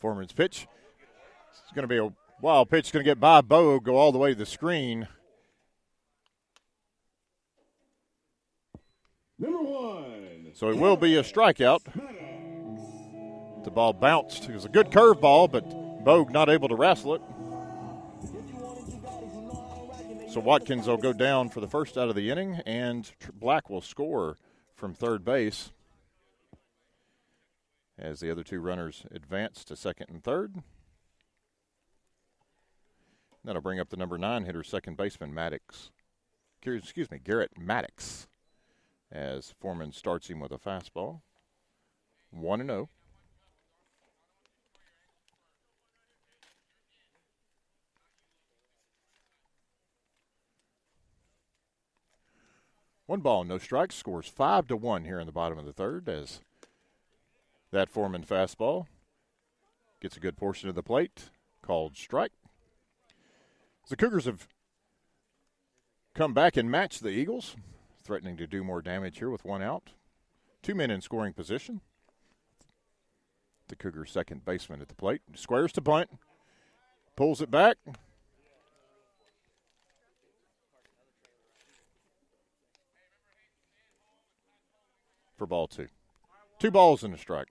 Foreman's pitch. It's going to be a wild pitch. It's going to get by Bo, go all the way to the screen. Number one. So it will be a strikeout. The ball bounced. It was a good curveball, but Bogue not able to wrestle it. So Watkins will go down for the first out of the inning, and Black will score from third base as the other two runners advance to second and third. That'll bring up the number 9 hitter, second baseman Garrett Maddox, as Foreman starts him with a fastball. 1-0. One ball, no strikes. Scores 5-1 here in the bottom of the third as that Foreman fastball gets a good portion of the plate, called strike. The Cougars have come back and matched the Eagles, threatening to do more damage here with one out. Two men in scoring position. The Cougars' second baseman at the plate. Squares to bunt. Pulls it back. For ball two. 2 balls and a strike.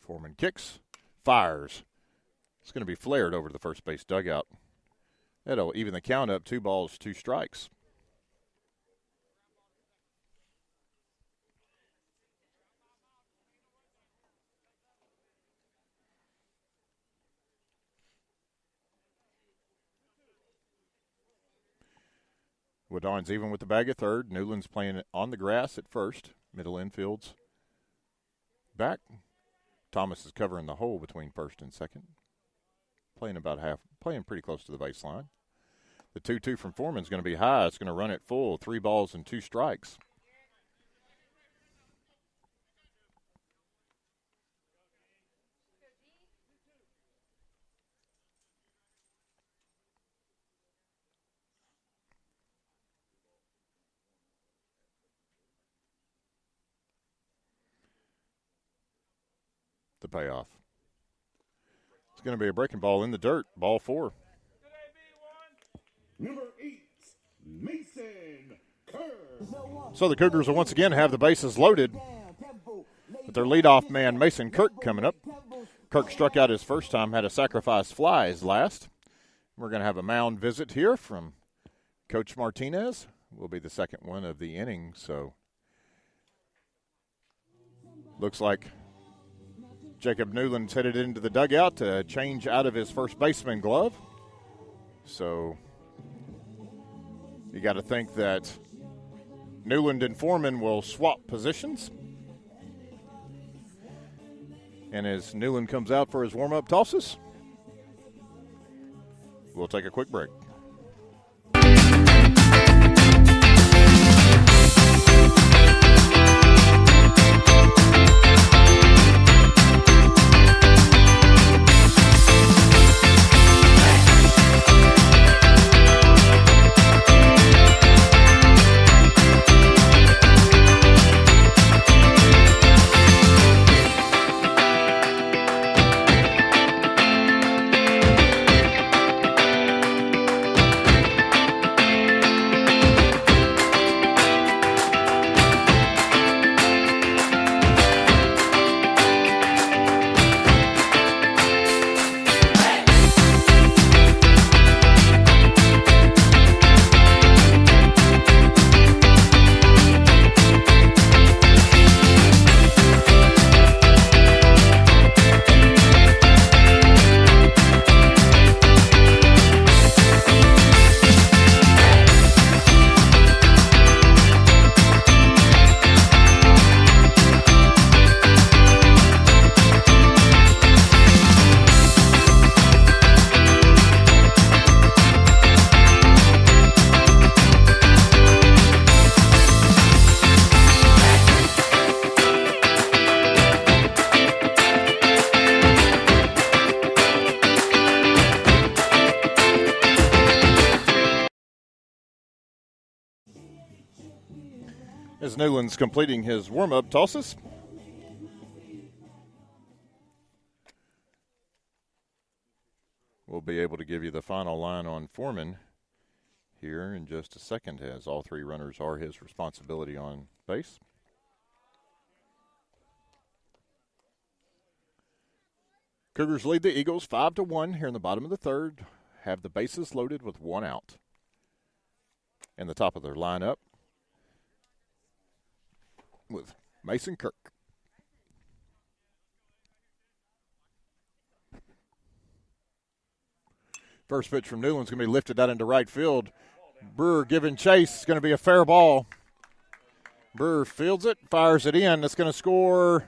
Foreman kicks, fires. It's going to be flared over to the first base dugout. That'll even the count up. 2 balls, 2 strikes. Wadon's even with the bag at third. Newland's playing on the grass at first. Middle infield's back. Thomas is covering the hole between first and second. Playing pretty close to the baseline. The 2-2 from Foreman's going to be high. It's going to run it full. 3 balls and 2 strikes. The payoff. It's going to be a breaking ball in the dirt. Ball 4. Number 8, Mason Kerr. So the Cougars will once again have the bases loaded with their leadoff man, Mason Kirk, coming up. Kirk struck out his first time, had a sacrifice fly his last. We're going to have a mound visit here from Coach Martinez. Will be the second one of the inning, so looks like Jacob Newland's headed into the dugout to change out of his first baseman glove. So you got to think that Newland and Foreman will swap positions. And as Newland comes out for his warm-up tosses, we'll take a quick break. As Newland's completing his warm-up tosses. We'll be able to give you the final line on Foreman here in just a second, as all 3 runners are his responsibility on base. Cougars lead the Eagles 5-1 here in the bottom of the third. Have the bases loaded with 1 out. In the top of their lineup with Mason Kirk. First pitch from Newland's going to be lifted out into right field. Brewer giving chase. It's going to be a fair ball. Brewer fields it, fires it in. It's going to score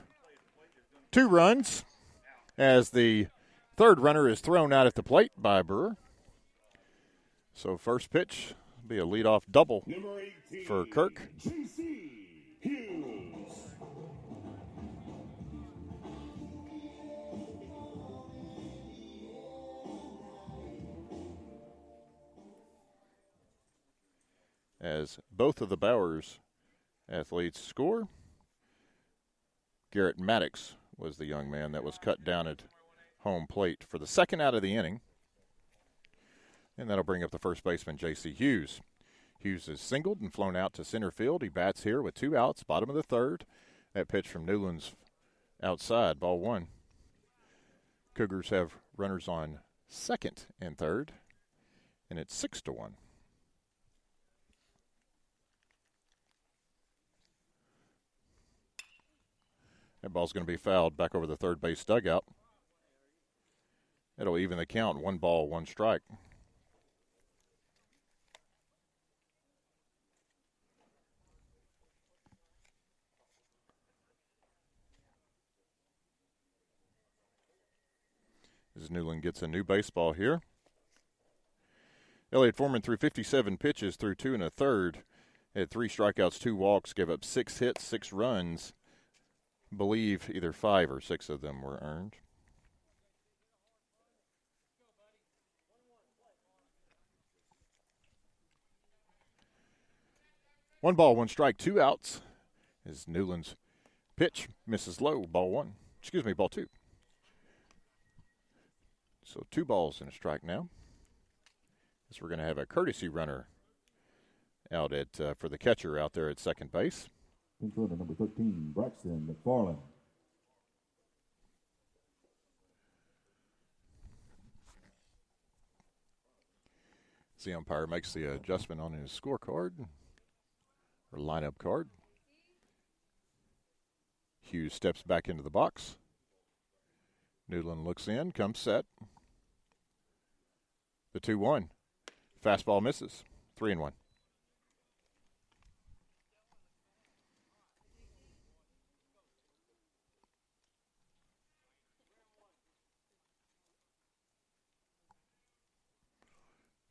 2 runs as the third runner is thrown out at the plate by Brewer. So first pitch will be a leadoff double for Kirk. As both of the Bowers athletes score. Garrett Maddox was the young man that was cut down at home plate for the second out of the inning. And that'll bring up the first baseman, J.C. Hughes. Hughes is singled and flown out to center field. He bats here with 2 outs, bottom of the third. That pitch from Newland's outside, ball 1. Cougars have runners on second and third, and it's 6-1. That ball's going to be fouled back over the third base dugout. It'll even the count, 1 ball, 1 strike. As Newland gets a new baseball here. Elliott Foreman threw 57 pitches through 2 1/3. Had 3 strikeouts, 2 walks, gave up 6 hits, 6 runs. Believe either 5 or 6 of them were earned. One ball, 1 strike, 2 outs. As Newland's pitch misses low, ball 2. So 2 balls and a strike now. As we're going to have a courtesy runner out at for the catcher out there at second base. Pinch runner number 13, Braxton McFarland. The umpire makes the adjustment on his scorecard or lineup card. Hughes steps back into the box. Newland looks in, comes set. The 2-1. Fastball misses. 3-1.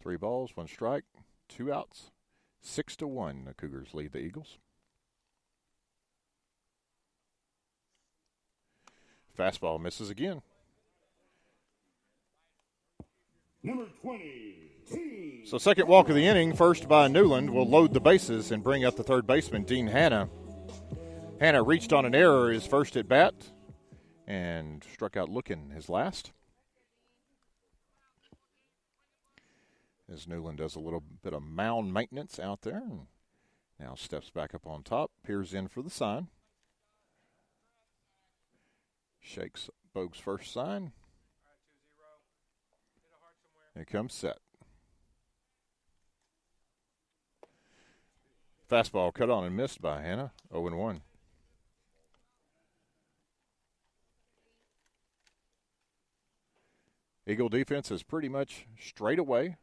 Three balls, 1 strike, 2 outs. 6-1, the Cougars lead the Eagles. Fastball misses again. Number 20. So second walk of the inning, first by Newland, will load the bases and bring up the third baseman, Dean Hanna. Hanna reached on an error his first at bat and struck out looking his last. As Newland does a little bit of mound maintenance out there and now steps back up on top, peers in for the sign. Shakes Bogue's first sign. Here comes set. Fastball cut on and missed by Hanna, 0-1. Eagle defense is pretty much straight away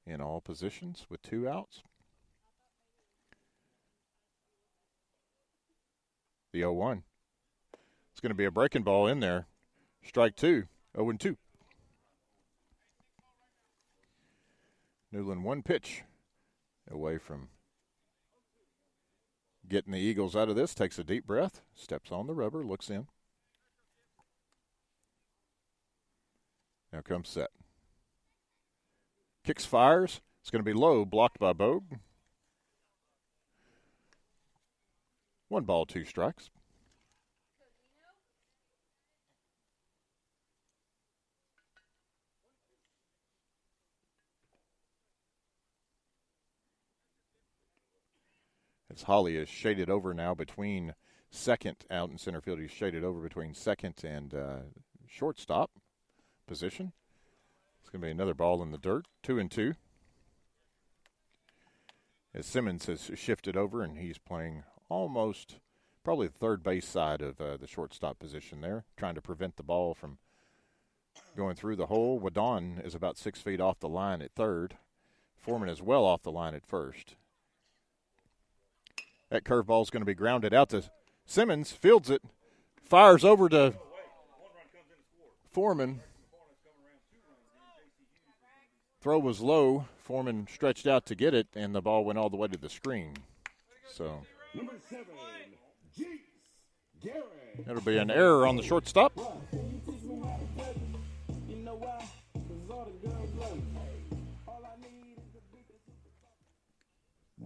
in all positions with 2 outs. The 0-1. It's going to be a breaking ball in there. Strike 2, 0-2. Newland 1 pitch away from getting the Eagles out of this. Takes a deep breath, steps on the rubber, looks in. Now comes set. Kicks, fires. It's going to be low, blocked by Bogue. 1 ball, 2 strikes. As Holly is shaded over now between second out in center field. He's shaded over between second and shortstop position. It's going to be another ball in the dirt, 2-2. As Simmons has shifted over and he's playing almost probably the third base side of the shortstop position there, trying to prevent the ball from going through the hole. Wadon is about 6 feet off the line at third. Foreman is well off the line at first. That curveball is going to be grounded out to Simmons, fields it, fires over to Foreman. Throw was low. Foreman stretched out to get it, and the ball went all the way to the screen. So Number 7, Jeets Garrett. that'll be an error on the shortstop. Now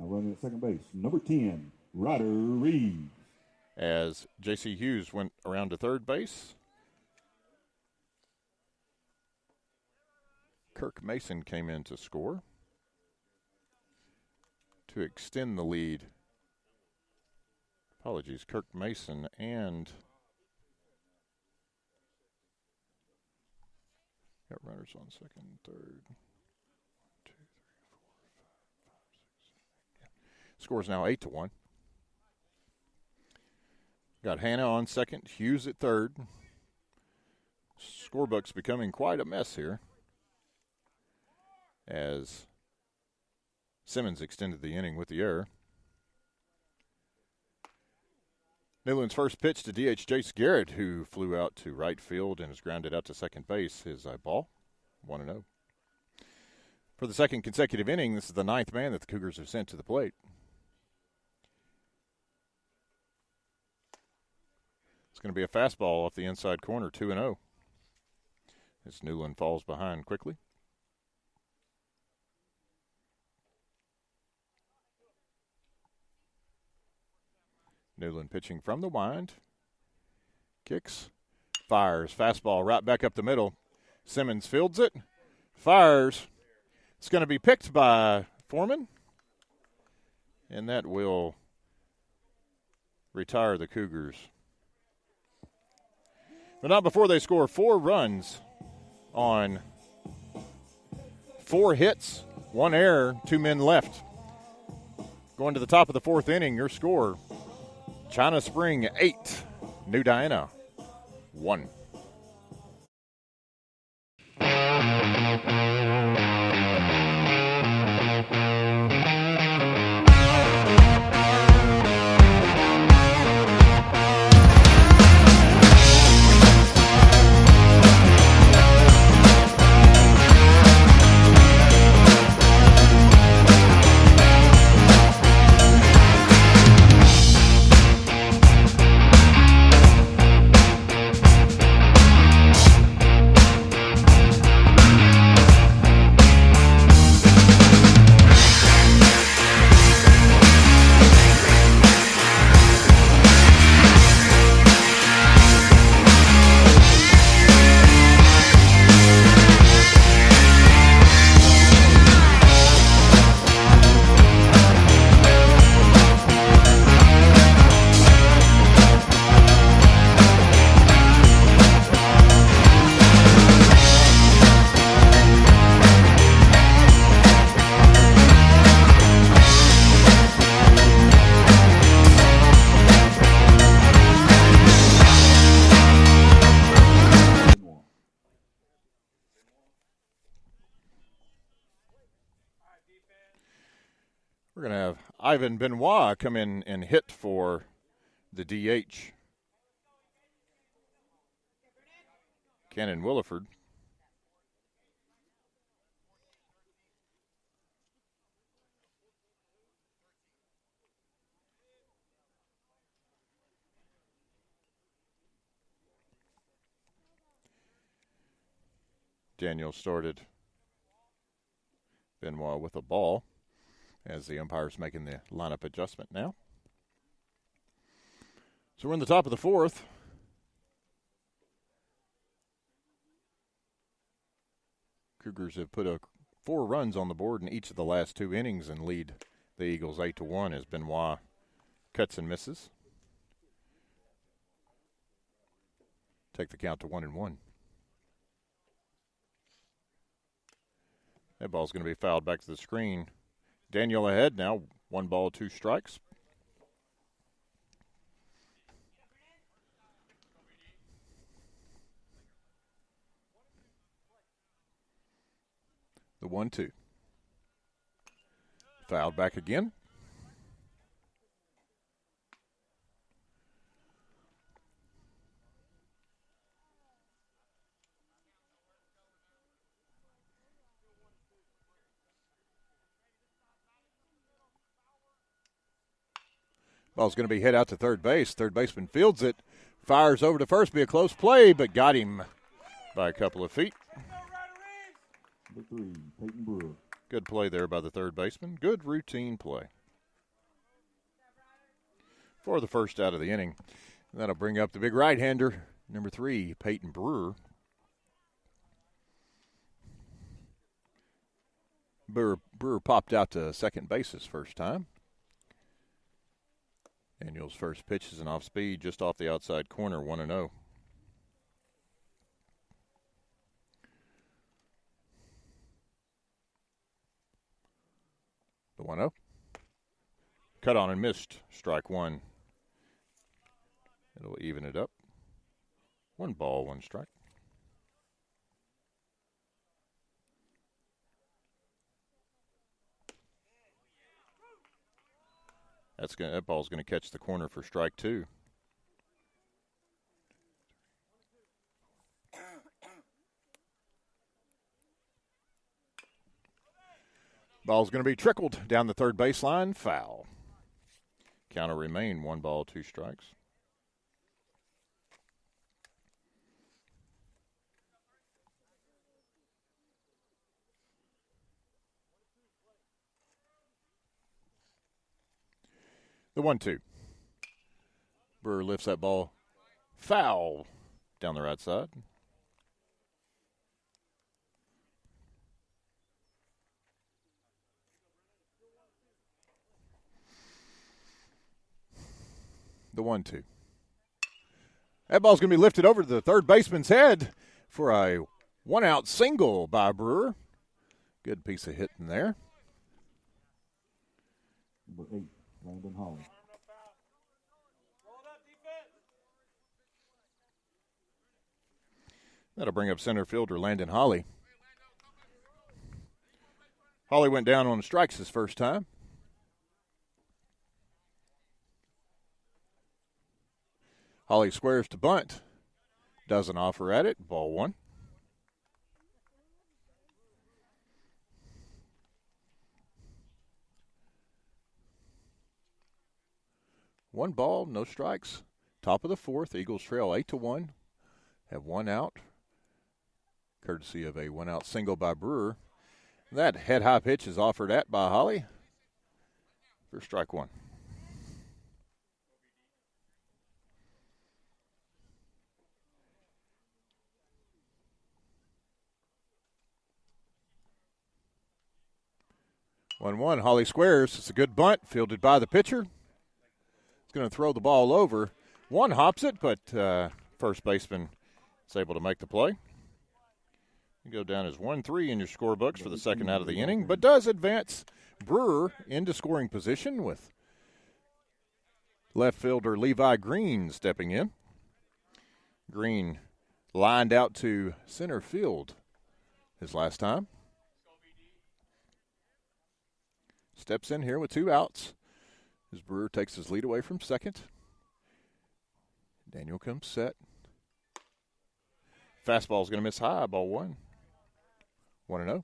running at second base, number 10, Ryder Reeves. As J.C. Hughes went around to third base, Kirk Mason came in to score to extend the lead. Apologies, Kirk Mason and got runners on second, third. 2, 3, 4, 5, 6, 7, 8. Yeah. Score's now 8-1. Got Hanna on second, Hughes at third. Scorebook's becoming quite a mess here as Simmons extended the inning with the error. Newland's first pitch to DH Jace Garrett, who flew out to right field and is grounded out to second base. His ball, 1-0. For the second consecutive inning, this is the ninth man that the Cougars have sent to the plate. It's going to be a fastball off the inside corner, 2-0. As Newland falls behind quickly. Newland pitching from the wind. Kicks. Fires. Fastball right back up the middle. Simmons fields it. Fires. It's going to be picked by Foreman. And that will retire the Cougars. But not before they score 4 runs on 4 hits, 1 error, 2 men left. Going to the top of the 4th inning, your score, China Spring 8, New Diana 1. We're going to have Ivan Benoit come in and hit for the DH. Cannon Williford. Daniel started Benoit with a ball as the umpire's making the lineup adjustment now. So we're in the top of the 4th. Cougars have put 4 runs on the board in each of the last 2 innings and lead the Eagles 8-1 as Benoit cuts and misses. Take the count to 1-1. That ball's going to be fouled back to the screen. Daniel ahead now, 1 ball, 2 strikes. The 1-2. Fouled back again. Ball's going to be hit out to third base. Third baseman fields it. Fires over to first. Be a close play, but got him by a couple of feet. Number 3, Peyton Brewer. Good play there by the third baseman. Good routine play for the first out of the inning. That'll bring up the big right-hander, number 3, Peyton Brewer. Brewer popped out to second base his first time. Daniel's first pitch is an off-speed, just off the outside corner, 1-0. The 1-0. Cut on and missed. Strike 1. It'll even it up. 1 ball, 1 strike. That ball's going to catch the corner for strike 2. Ball's going to be trickled down the third baseline. Foul. Count will remain 1 ball, 2 strikes. The 1-2. Brewer lifts that ball. Foul down the right side. The 1-2. That ball's going to be lifted over to the third baseman's head for a 1-out single by Brewer. Good piece of hitting there. Number 8, Landon Holly. That'll bring up center fielder Landon Holly. Holly went down on strikes his first time. Holly squares to bunt. Doesn't offer at it. Ball 1. One ball, no strikes. Top of the 4th. Eagles trail 8-1. Have 1 out. Courtesy of a 1-out single by Brewer. That head-high pitch is offered at by Holly for strike 1. One. Holly squares. It's a good bunt, fielded by the pitcher. He's going to throw the ball over. One hops it, but first baseman is able to make the play. You go down as 1-3 in your scorebooks for the second out of the inning, but does advance Brewer into scoring position with left fielder Levi Green stepping in. Green lined out to center field his last time. Steps in here with 2 outs as Brewer takes his lead away from second. Daniel comes set. Fastball's going to miss high, ball 1. 1-0.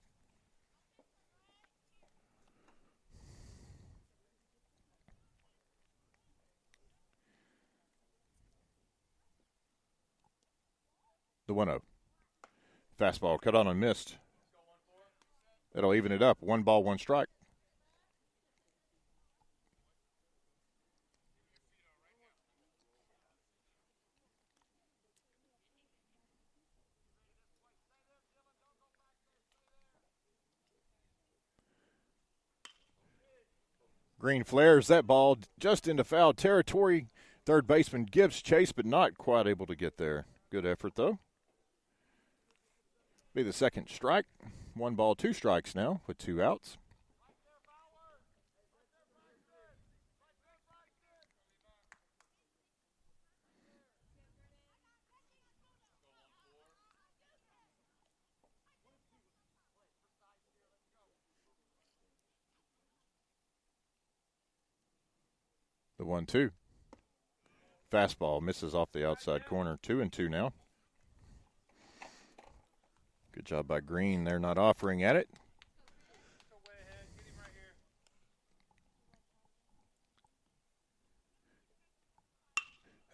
The 1-0. Fastball cut on and missed. That'll even it up. 1 ball, 1 strike. Green flares that ball just into foul territory. Third baseman gives chase, but not quite able to get there. Good effort, though. Be the second strike. 1 ball, 2 strikes now with 2 outs. The 1-2. Fastball misses off the outside corner. 2-2 now. Good job by Green. They're not offering at it.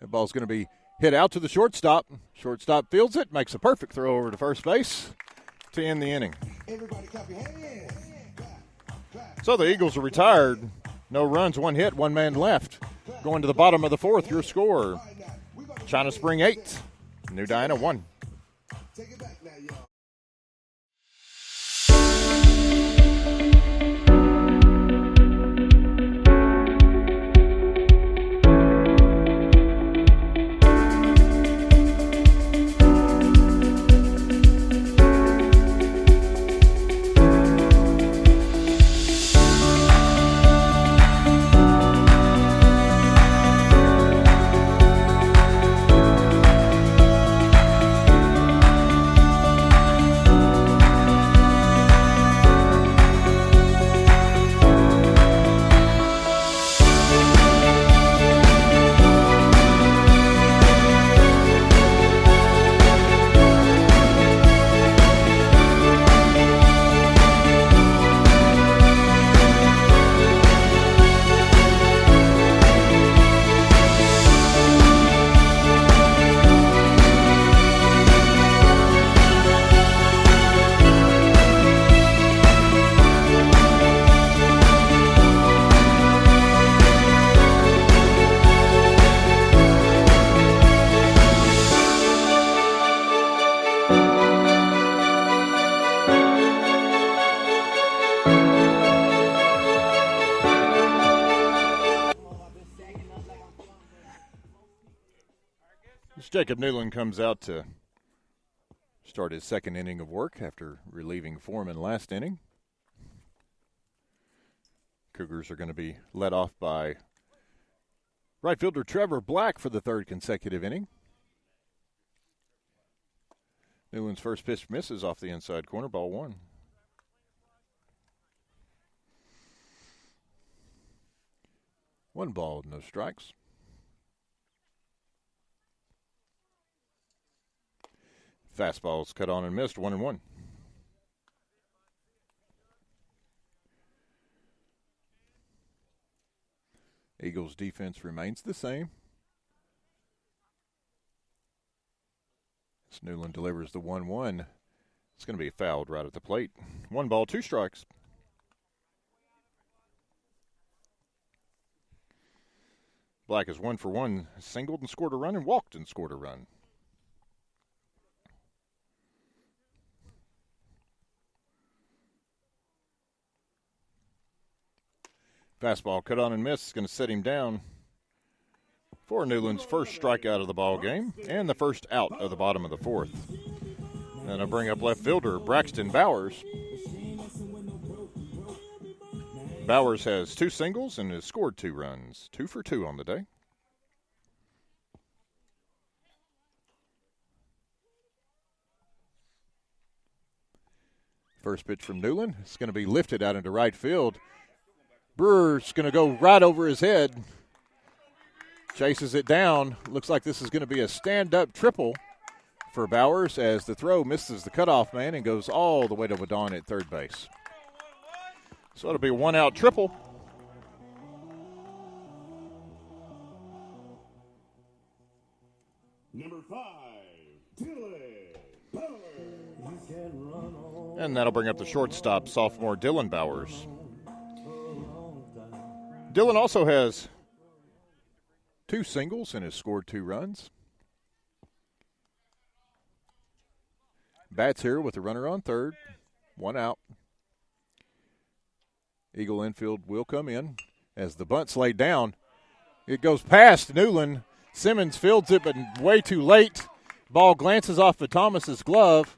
That ball's going to be hit out to the shortstop. Shortstop fields it, makes a perfect throw over to first base to end the inning. Everybody clap your hands. So the Eagles are retired. No runs, 1 hit, 1 man left. Going to the bottom of the 4th, your score. China Spring 8, New Diana 1. Take it back now, y'all. As Jacob Newland comes out to start his second inning of work after relieving Foreman last inning. Cougars are going to be led off by right fielder Trevor Black for the third consecutive inning. Newland's first pitch misses off the inside corner, ball one. One ball, no strikes. Fastball's cut on and missed, 1-1. Eagles' defense remains the same. As Newland delivers the 1-1, it's going to be fouled right at the plate. 1 ball, 2 strikes. Black is 1 for 1, singled and scored a run, and walked and scored a run. Fastball cut on and missed. Is going to set him down for Newland's first strikeout of the ball game and the first out of the bottom of the fourth. And I'll bring up left fielder Braxton Bowers. Bowers has 2 singles and has scored 2 runs. 2 for 2 on the day. First pitch from Newland. It's going to be lifted out into right field. Brewer's going to go right over his head. Chases it down. Looks like this is going to be a stand-up triple for Bowers as the throw misses the cutoff man and goes all the way to Wadon at third base. So it'll be a 1-out triple. Number 5, Dylan Bowers. And that'll bring up the shortstop, sophomore Dylan Bowers. Dylan also has 2 singles and has scored 2 runs. Bats here with a runner on third. 1 out. Eagle infield will come in as the bunt's laid down. It goes past Newland. Simmons fields it, but way too late. Ball glances off of Thomas's glove.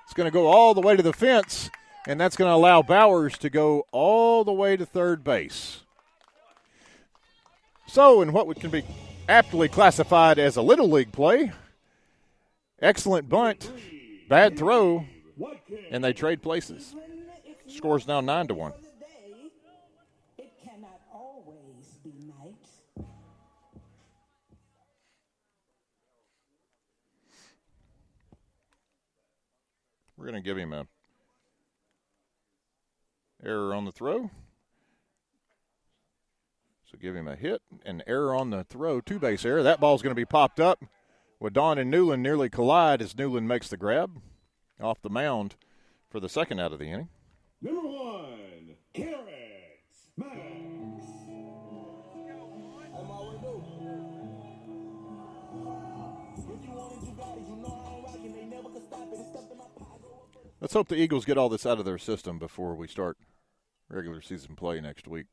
It's going to go all the way to the fence, and that's going to allow Bowers to go all the way to third base. So, in what can be aptly classified as a little league play, excellent bunt, bad throw, and they trade places. Score's now 9-1. It cannot always be night. We're going to give him a error on the throw. So give him a hit, an error on the throw, 2-base error. That ball's going to be popped up. Wadon and Newland nearly collide as Newland makes the grab off the mound for the second out of the inning. Number 1, Carrots Max. Let's hope the Eagles get all this out of their system before we start regular season play next week.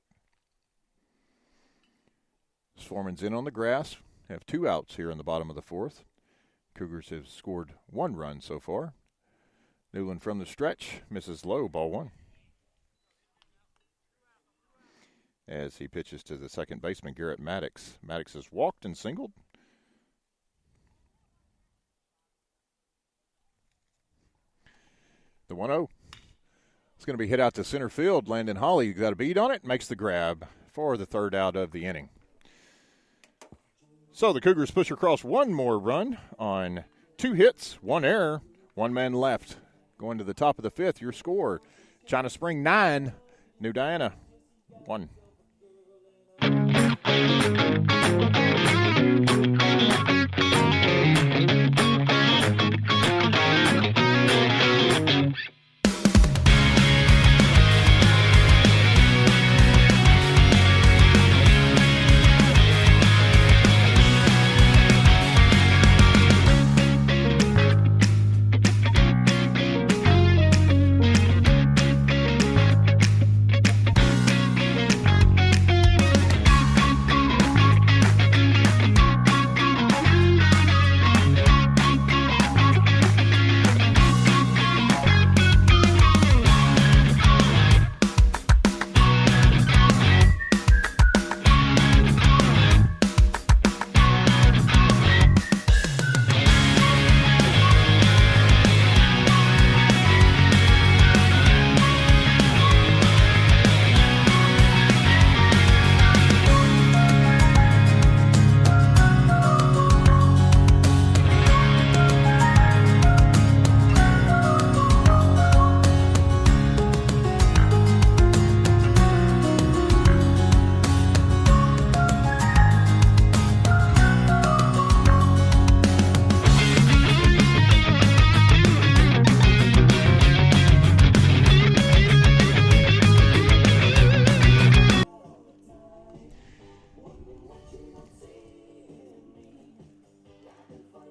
Foreman's in on the grass. Have 2 outs here in the bottom of the fourth. Cougars have scored 1 run so far. Newland from the stretch misses low, ball 1. As he pitches to the second baseman, Garrett Maddox. Maddox has walked and singled. The 1-0. It's going to be hit out to center field. Landon Holly got a beat on it, makes the grab for the third out of the inning. So the Cougars push across 1 more run on 2 hits, 1 error, 1 man left. Going to the top of the 5th, your score, China Spring 9, New Diana 1.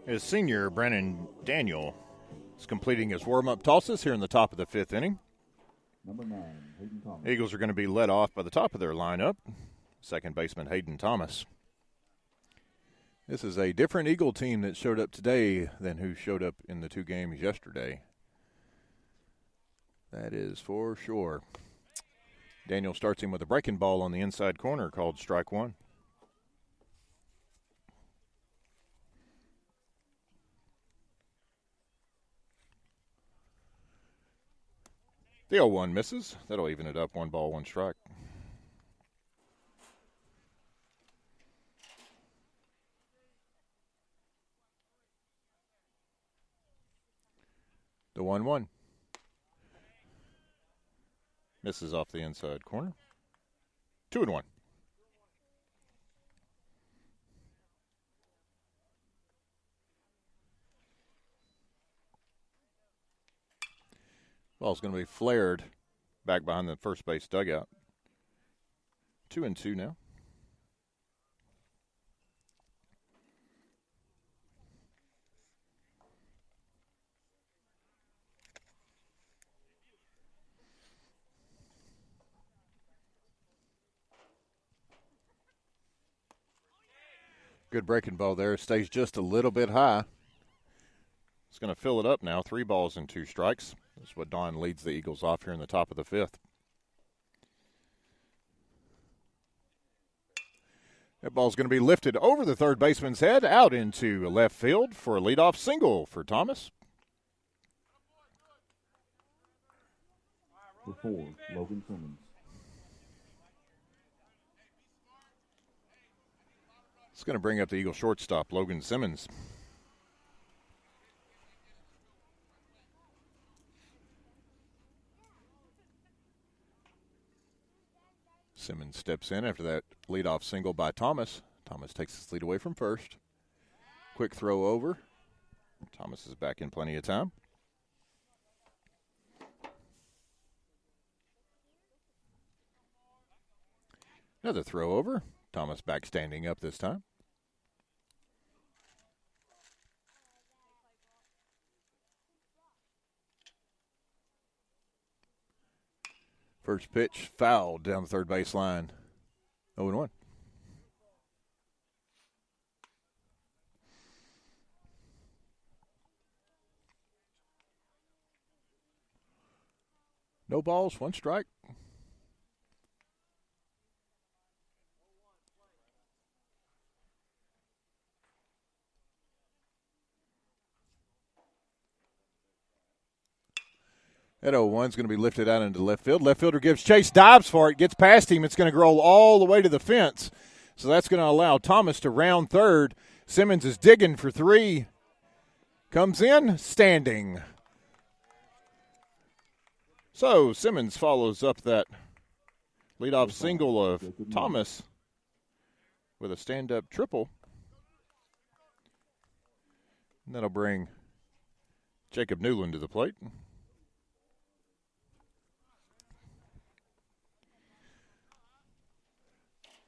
His senior, Brandon Daniel, is completing his warm-up tosses here in the top of the 5th inning. Number 9, Hayden Thomas. Eagles are going to be led off by the top of their lineup, second baseman Hayden Thomas. This is a different Eagle team that showed up today than who showed up in the 2 games yesterday. That is for sure. Daniel starts him with a breaking ball on the inside corner called strike 1. The 0-1 misses. That'll even it up. 1 ball, 1 strike. The 1-1. Misses off the inside corner. 2-1. Ball's going to be flared back behind the first base dugout. 2-2 now. Good breaking ball there. Stays just a little bit high. It's going to fill it up now. 3 balls and 2 strikes. That's what Don leads the Eagles off here in the top of the 5th. That ball's going to be lifted over the third baseman's head, out into left field for a leadoff single for Thomas. For 4, Logan Simmons. It's going to bring up the Eagle shortstop, Logan Simmons. Simmons steps in after that leadoff single by Thomas. Thomas takes his lead away from first. Quick throw over. Thomas is back in plenty of time. Another throw over. Thomas back standing up this time. First pitch fouled down the third base line. 0-1. No balls, 1 strike. That 0-1 is going to be lifted out into left field. Left fielder gives chase, dives for it, gets past him. It's going to roll all the way to the fence. So that's going to allow Thomas to round third. Simmons is digging for 3. Comes in, standing. So Simmons follows up that leadoff single of Thomas with a stand-up triple. And that'll bring Jacob Newland to the plate.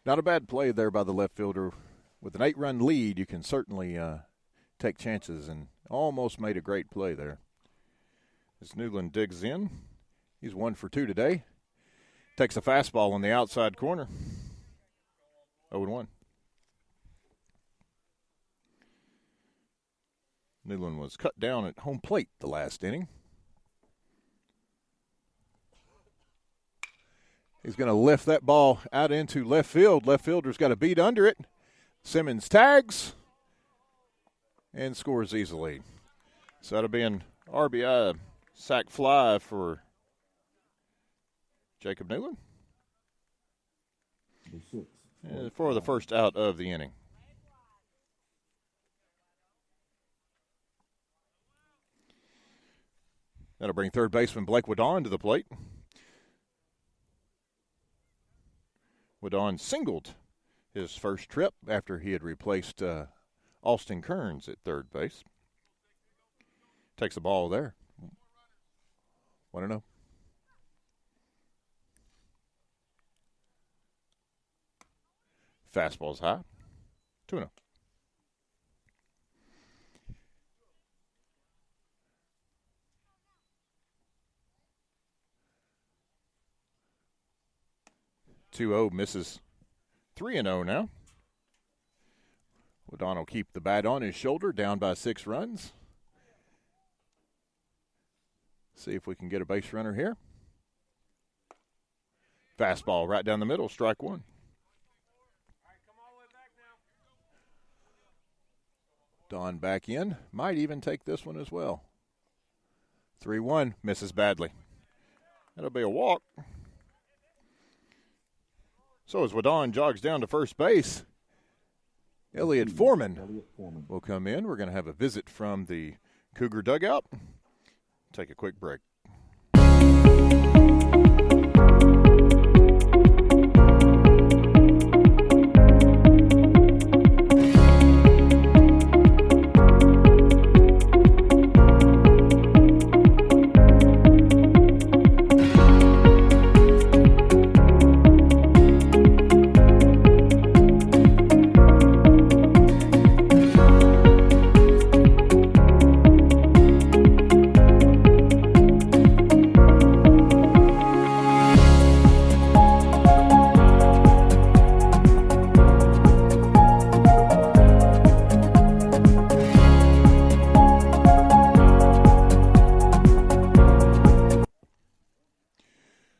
Not a bad play there by the left fielder. With an 8-run lead, you can certainly take chances, and almost made a great play there. As Newland digs in, he's 1 for 2 today. Takes a fastball on the outside corner. 0-1. Newland was cut down at home plate the last inning. He's going to lift that ball out into left field. Left fielder's got a beat under it. Simmons tags and scores easily. So that'll be an RBI sac fly for Jacob Newland. For the first out of the inning. That'll bring third baseman Blake Wadon to the plate. Wadon singled his first trip after he had replaced Austin Kearns at third base. Takes the ball there. 1-0. Fastball's high. 2-0. 2-0 misses. 3-0 now. Wadon will keep the bat on his shoulder, down by 6 runs. See if we can get a base runner here. Fastball right down the middle, strike 1. Don back in, might even take this one as well. 3-1, misses badly. That'll be a walk. So as Wadon jogs down to first base, Elliot Foreman will come in. We're going to have a visit from the Cougar dugout. Take a quick break.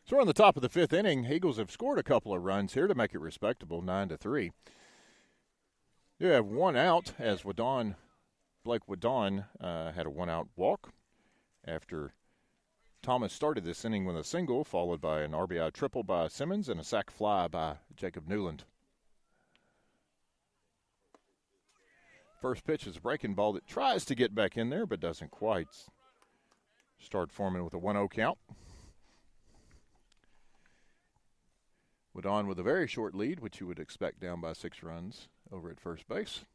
So we're on the top of the 5th inning. Eagles have scored a couple of runs here to make it respectable, 9-3. You have 1 out as Blake Wadon had a 1-out walk after Thomas started this inning with a single, followed by an RBI triple by Simmons and a sac fly by Jacob Newland. First pitch is a breaking ball that tries to get back in there but doesn't quite. Start Foreman with a 1-0 count. Wadon with a very short lead, which you would expect down by 6 runs over at first base.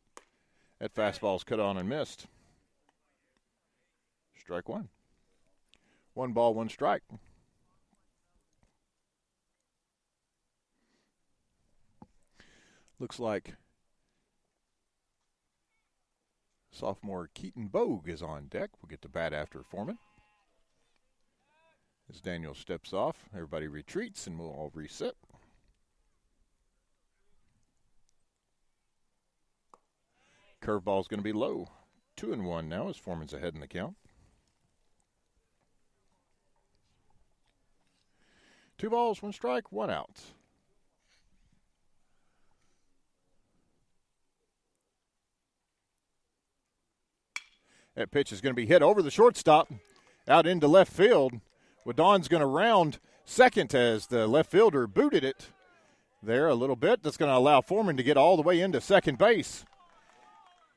That fastball's cut on and missed. Strike 1. 1 ball, 1 strike. Looks like sophomore Keaton Bogue is on deck. We'll get to bat after Foreman. As Daniel steps off, everybody retreats and we'll all reset. Curveball's going to be low. 2-1 now as Foreman's ahead in the count. 2 balls, 1 strike, 1 out. That pitch is going to be hit over the shortstop, out into left field. Wadon's going to round second as the left fielder booted it there a little bit. That's going to allow Foreman to get all the way into second base.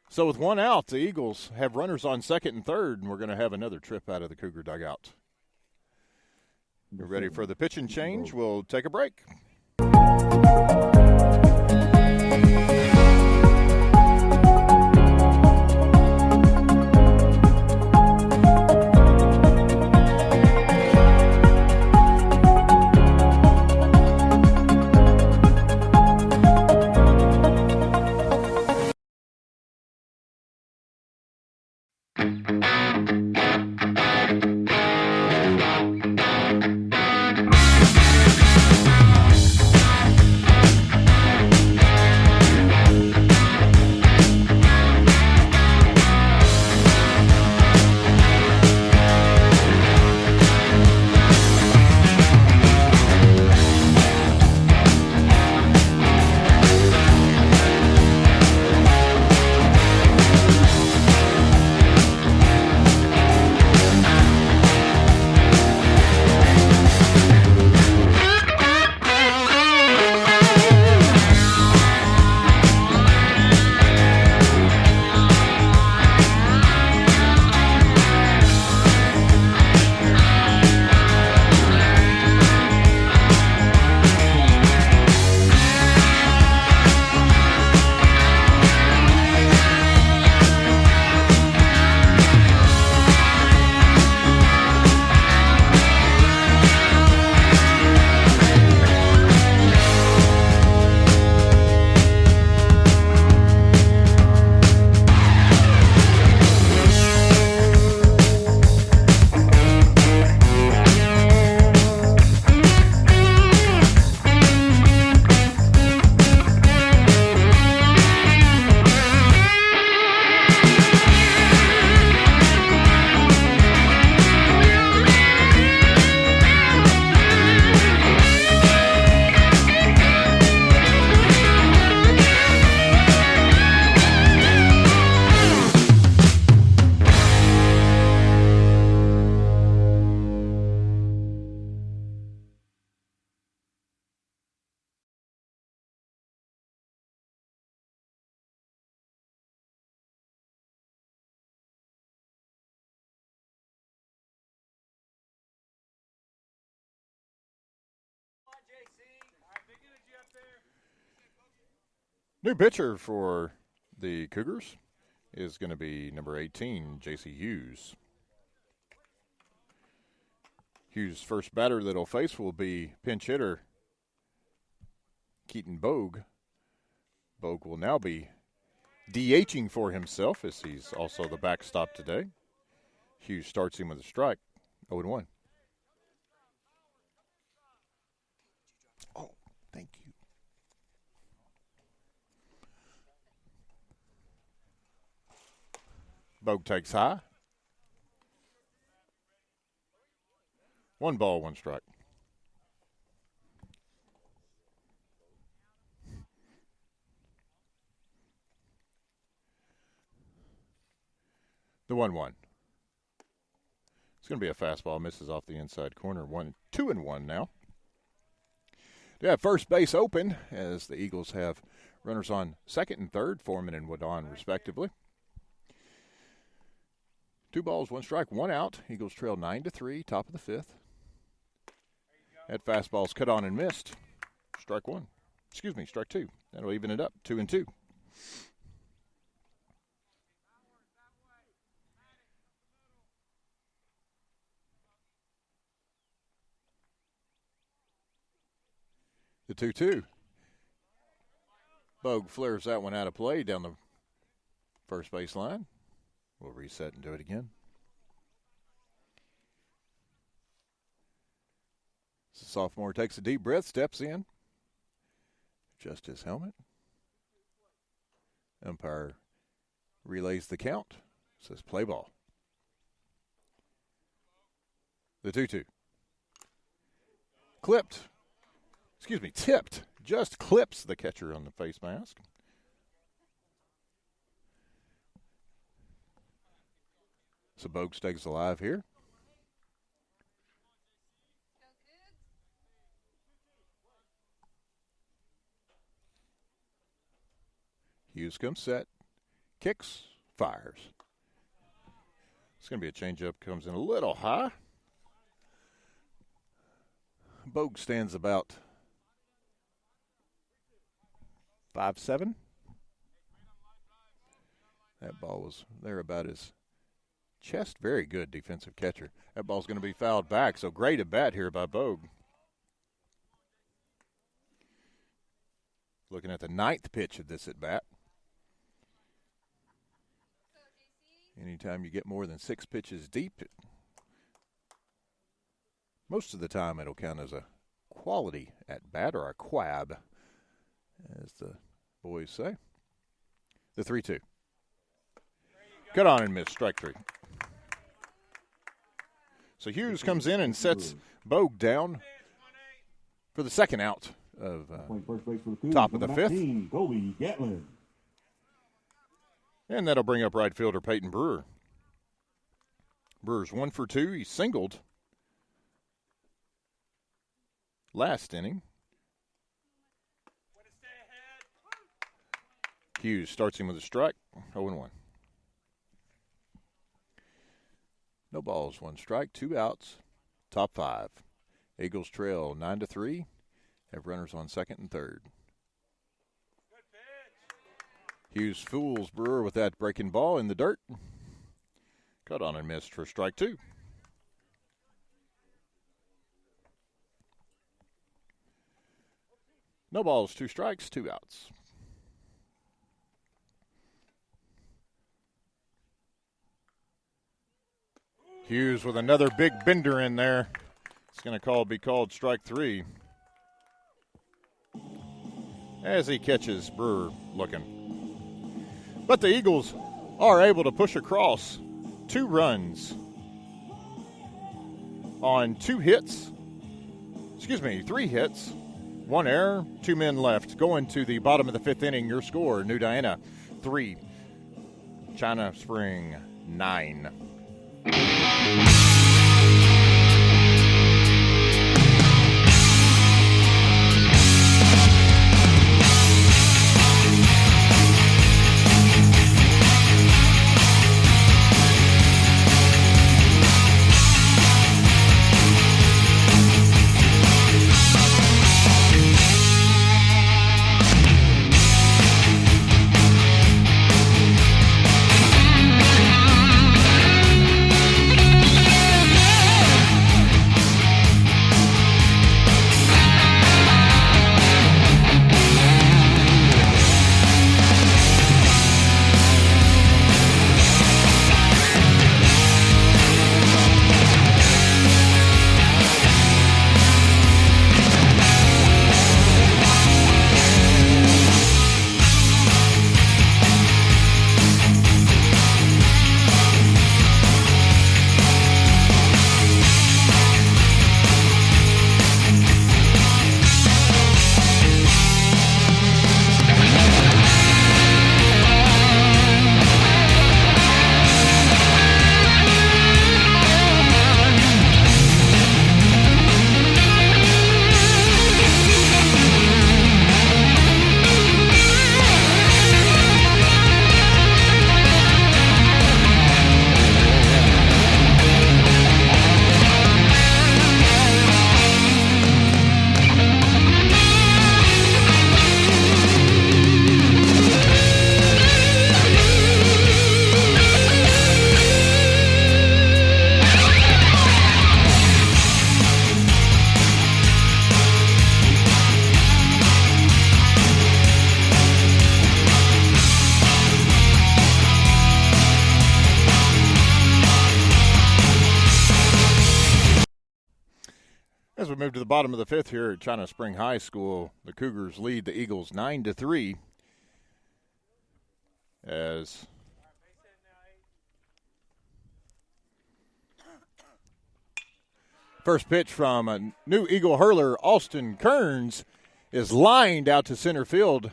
So with 1 out, the Eagles have runners on second and third, and we're going to have another trip out of the Cougar dugout. We're ready for the pitch and change. We'll take a break. New pitcher for the Cougars is going to be number 18, J.C. Hughes. Hughes' first batter that he'll face will be pinch hitter Keaton Bogue. Bogue will now be DHing for himself as he's also the backstop today. Hughes starts him with a strike, 0-1. Oh, thank you. Bogue takes high. 1 ball, 1 strike. The 1-1. It's going to be a fastball. Misses off the inside corner. 2-1 now. They have first base open as the Eagles have runners on second and third, Foreman and Wadon respectively. 2 balls, 1 strike, 1 out. Eagles trail 9-3, top of the 5th. That fastball's cut on and missed. Strike 2. That'll even it up, 2-2. The 2-2. Bogue flares that one out of play down the first base line. We'll reset and do it again. The sophomore takes a deep breath, steps in, adjusts his helmet. Umpire relays the count, says play ball. The 2-2. Tipped. Just clips the catcher on the face mask. So Bogue stays alive here. Hughes comes set, kicks, fires. It's going to be a changeup, comes in a little high. Bogue stands about 5'7". That ball was there about his chest. Very good defensive catcher. That ball's going to be fouled back, so great at bat here by Bogue. Looking at the 9th pitch of this at bat. Anytime you get more than 6 pitches deep, most of the time it'll count as a quality at bat or a quab, as the boys say. The 3-2. Cut on and miss, strike 3. So Hughes comes in and sets Bogue down for the second out of top of the 5th. Colby Gatlin. And that'll bring up right fielder Peyton Brewer. Brewer's 1 for 2. He singled last inning. Hughes starts him with a strike, 0-1. No balls, 1 strike, 2 outs, top 5. Eagles trail 9-3, have runners on second and third. Hughes fools Brewer with that breaking ball in the dirt. Cut on and missed for strike 2. No balls, 2 strikes, 2 outs. Hughes with another big bender in there. It's going to be called strike 3. As he catches Brewer looking. But the Eagles are able to push across 2 runs on 3 hits, 1 error, 2 men left. Going to the bottom of the 5th inning, your score, New Diana 3, China Spring 9. we move to the bottom of the fifth here at China Spring High School, the Cougars lead the Eagles 9-3 as first pitch from a new Eagle hurler, Austin Kearns, is lined out to center field.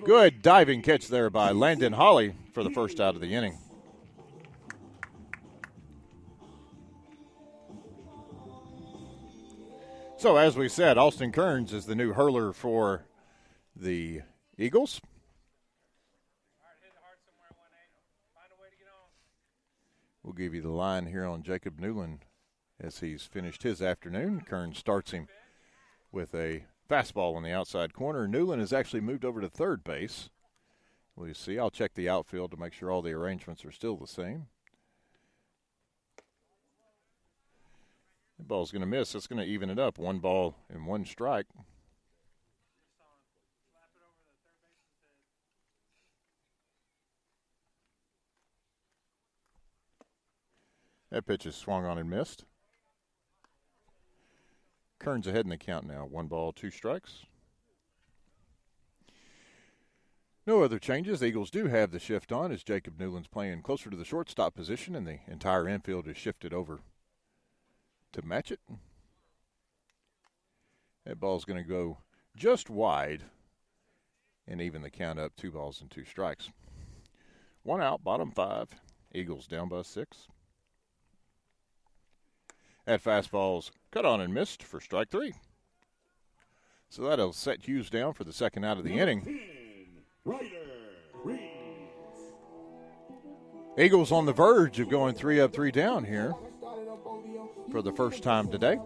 Good diving catch there by Landon Holly for the first out of the inning. So, as we said, Austin Kearns is the new hurler for the Eagles. We'll give you the line here on Jacob Newland as he's finished his afternoon. Kearns starts him with a fastball on the outside corner. Newland has actually moved over to third base. We'll see. I'll check the outfield to make sure all the arrangements are still the same. The ball's going to miss. It's going to even it up. 1 ball and 1 strike. That pitch is swung on and missed. Kearns ahead in the count now. 1 ball, 2 strikes. No other changes. The Eagles do have the shift on as Jacob Newland's playing closer to the shortstop position, and the entire infield is shifted over to match it. That ball's going to go just wide and even the count up. 2 balls and 2 strikes. 1 out, bottom 5. Eagles down by 6. That fastball's cut on and missed for strike 3. So that'll set Hughes down for the second out of the inning. Eagles on the verge of going 3 up, 3 down here for the first time today.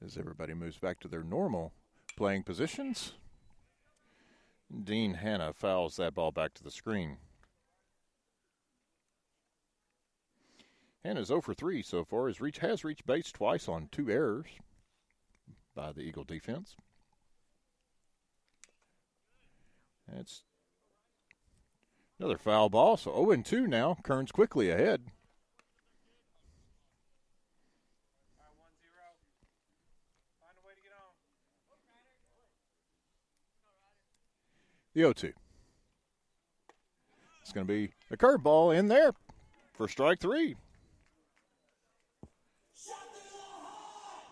As everybody moves back to their normal playing positions. Dean Hanna fouls that ball back to the screen. Hanna's 0 for 3 so far. Has reached base twice on 2 errors by the Eagle defense. That's another foul ball. So 0-2 now. Kearns quickly ahead. The 0-2. It's going to be a curveball in there for strike 3.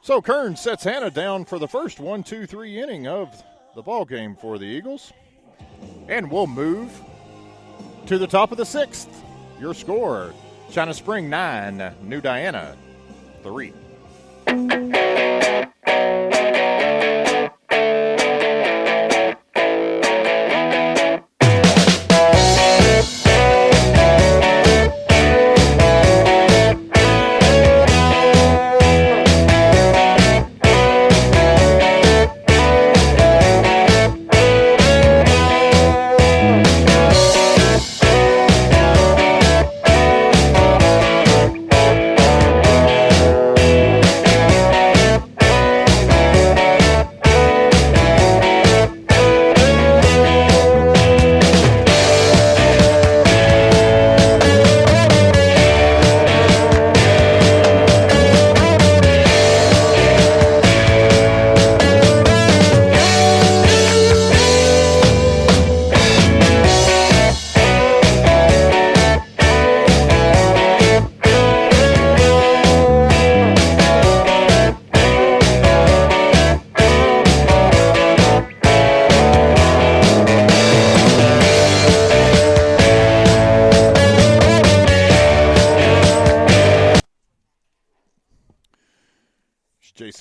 So Kearns sets Hanna down for the first 1-2-3 inning of the ball game for the Eagles. And we'll move to the top of the 6th. Your score, China Spring 9, New Diana 3.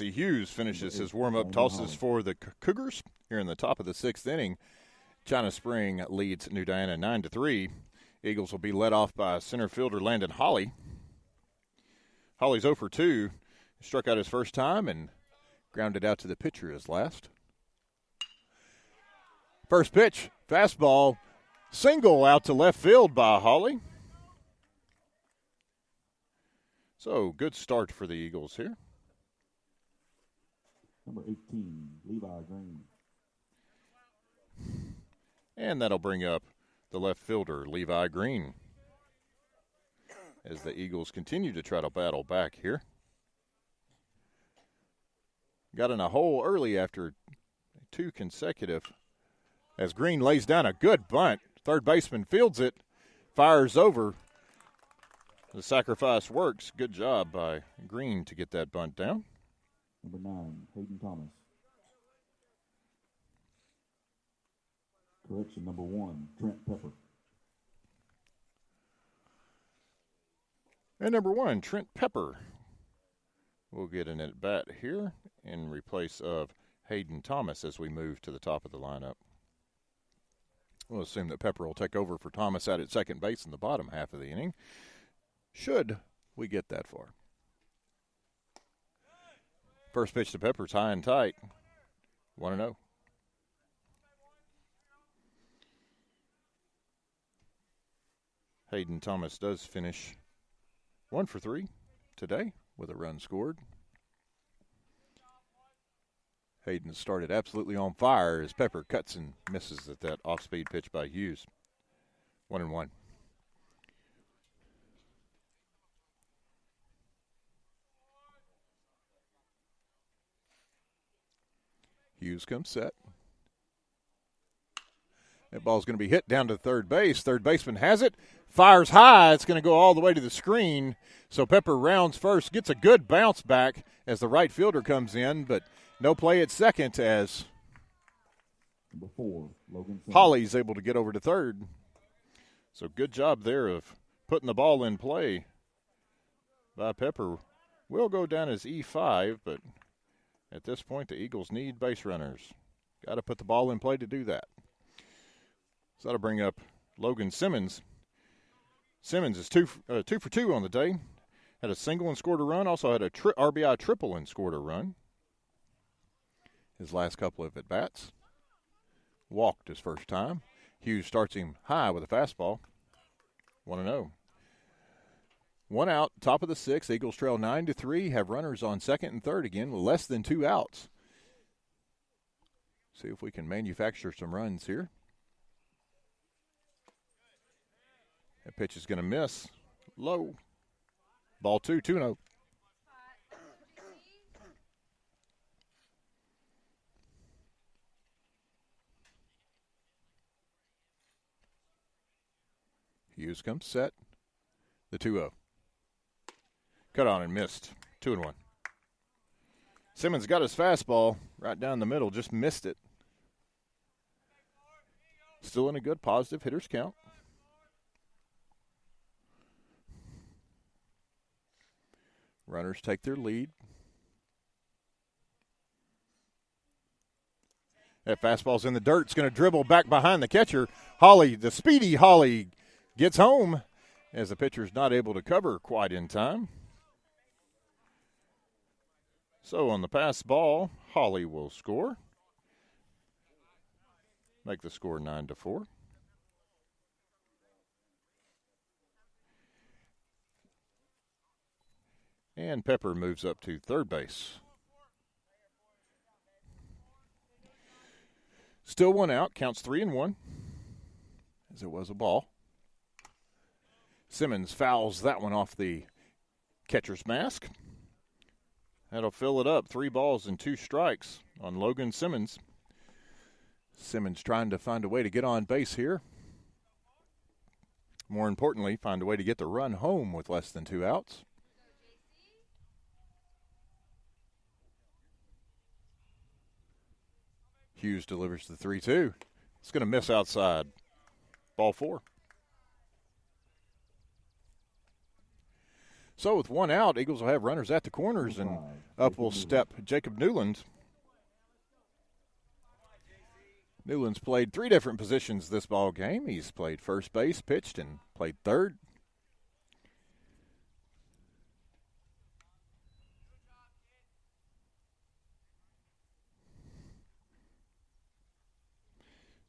Hughes finishes his warm-up tosses for the Cougars here in the top of the 6th inning. China Spring leads New Diana 9-3. Eagles will be led off by center fielder Landon Holly. Holly's 0 for 2. Struck out his first time and grounded out to the pitcher his last. First pitch, fastball, single out to left field by Holly. So good start for the Eagles here. Number 18, Levi Green. And that'll bring up the left fielder, Levi Green, as the Eagles continue to try to battle back here. Got in a hole early after 2 consecutive. As Green lays down a good bunt, third baseman fields it, fires over. The sacrifice works. Good job by Green to get that bunt down. Number 9, Hayden Thomas. Correction, number 1, Trent Pepper. And number 1, Trent Pepper, will get an at-bat here in replace of Hayden Thomas as we move to the top of the lineup. We'll assume that Pepper will take over for Thomas out at second base in the bottom half of the inning, should we get that far. First pitch to Pepper's high and tight, 1-0. Hayden Thomas does finish 1 for 3 today with a run scored. Hayden started absolutely on fire as Pepper cuts and misses at that off-speed pitch by Hughes. 1-1. Hughes comes set. That ball's going to be hit down to third base. Third baseman has it, fires high. It's going to go all the way to the screen. So Pepper rounds first, gets a good bounce back as the right fielder comes in, but no play at second as Number 4, Logan Simmons. Holly's able to get over to third. So good job there of putting the ball in play by Pepper. Will go down as E5, but at this point the Eagles need base runners. Got to put the ball in play to do that. So that'll bring up Logan Simmons. Simmons is 2 for 2 on the day. Had a single and scored a run. Also had a RBI triple and scored a run. His last couple of at-bats. Walked his first time. Hughes starts him high with a fastball. 1-0. 1 out, top of the 6th. Eagles trail 9-3. Have runners on second and third again with less than 2 outs. See if we can manufacture some runs here. That pitch is going to miss. Low. Ball 2, 2-0. Hughes comes set. The 2-0. Cut on and missed. 2-1. Simmons got his fastball right down the middle, just missed it. Still in a good positive hitter's count. Runners take their lead. That fastball's in the dirt. It's going to dribble back behind the catcher. Holly, the speedy Holly, gets home as the pitcher's not able to cover quite in time. So on the pass ball, Holly will score. Make the score 9-4. And Pepper moves up to third base. Still 1 out, counts 3-1, as it was a ball. Simmons fouls that one off the catcher's mask. That'll fill it up. 3 balls and 2 strikes on Logan Simmons. Simmons trying to find a way to get on base here. More importantly, find a way to get the run home with less than 2 outs. Hughes delivers the 3-2. It's going to miss outside. Ball 4. So with 1 out, Eagles will have runners at the corners, and up will step Jacob Newland. Newland's played 3 different positions this ball game. He's played first base, pitched, and played third.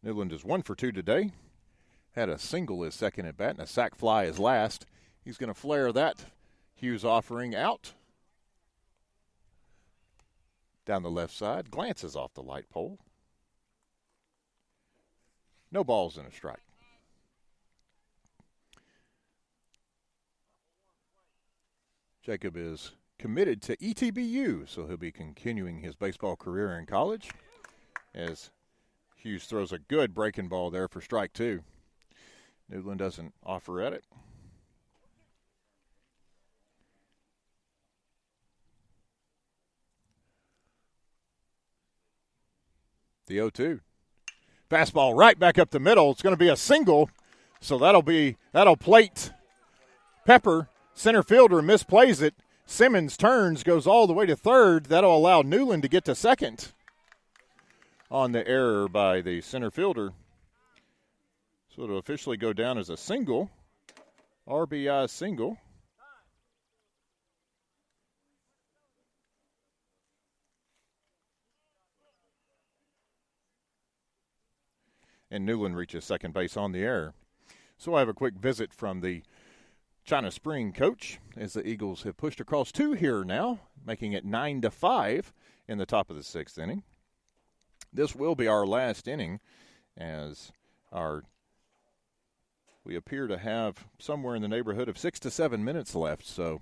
Newland is 1 for 2 today. Had a single his second at bat and a sac fly his last. He's going to flare that Hughes offering out. Down the left side, glances off the light pole. No balls and a strike. Jacob is committed to ETBU, so he'll be continuing his baseball career in college. As Hughes throws a good breaking ball there for strike two. Newland doesn't offer at it. The 0-2. Fastball right back up the middle. It's going to be a single, so that'll plate Pepper. Center fielder misplays it. Simmons turns, goes all the way to third. That'll allow Newland to get to second on the error by the center fielder. So it'll officially go down as a single, RBI single. And Newland reaches second base on the error. So I have a quick visit from the China Spring coach as the Eagles have pushed across two here now, making it 9-5 in the top of the sixth inning. This will be our last inning as we appear to have somewhere in the neighborhood of 6 to 7 minutes left. So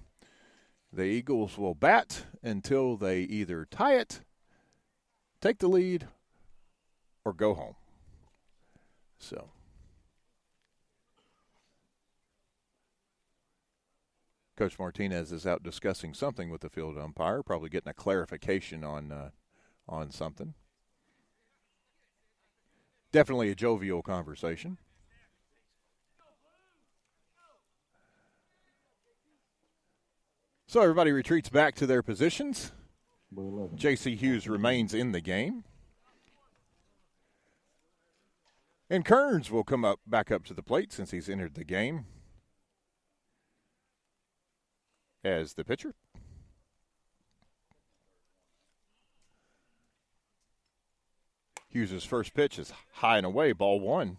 the Eagles will bat until they either tie it, take the lead, or go home. So Coach Martinez is out discussing something with the field umpire, probably getting a clarification on something. Definitely a jovial conversation. So everybody retreats back to their positions. J.C. Hughes remains in the game. And Kearns will come back up to the plate since he's entered the game as the pitcher. Hughes' first pitch is high and away, ball one.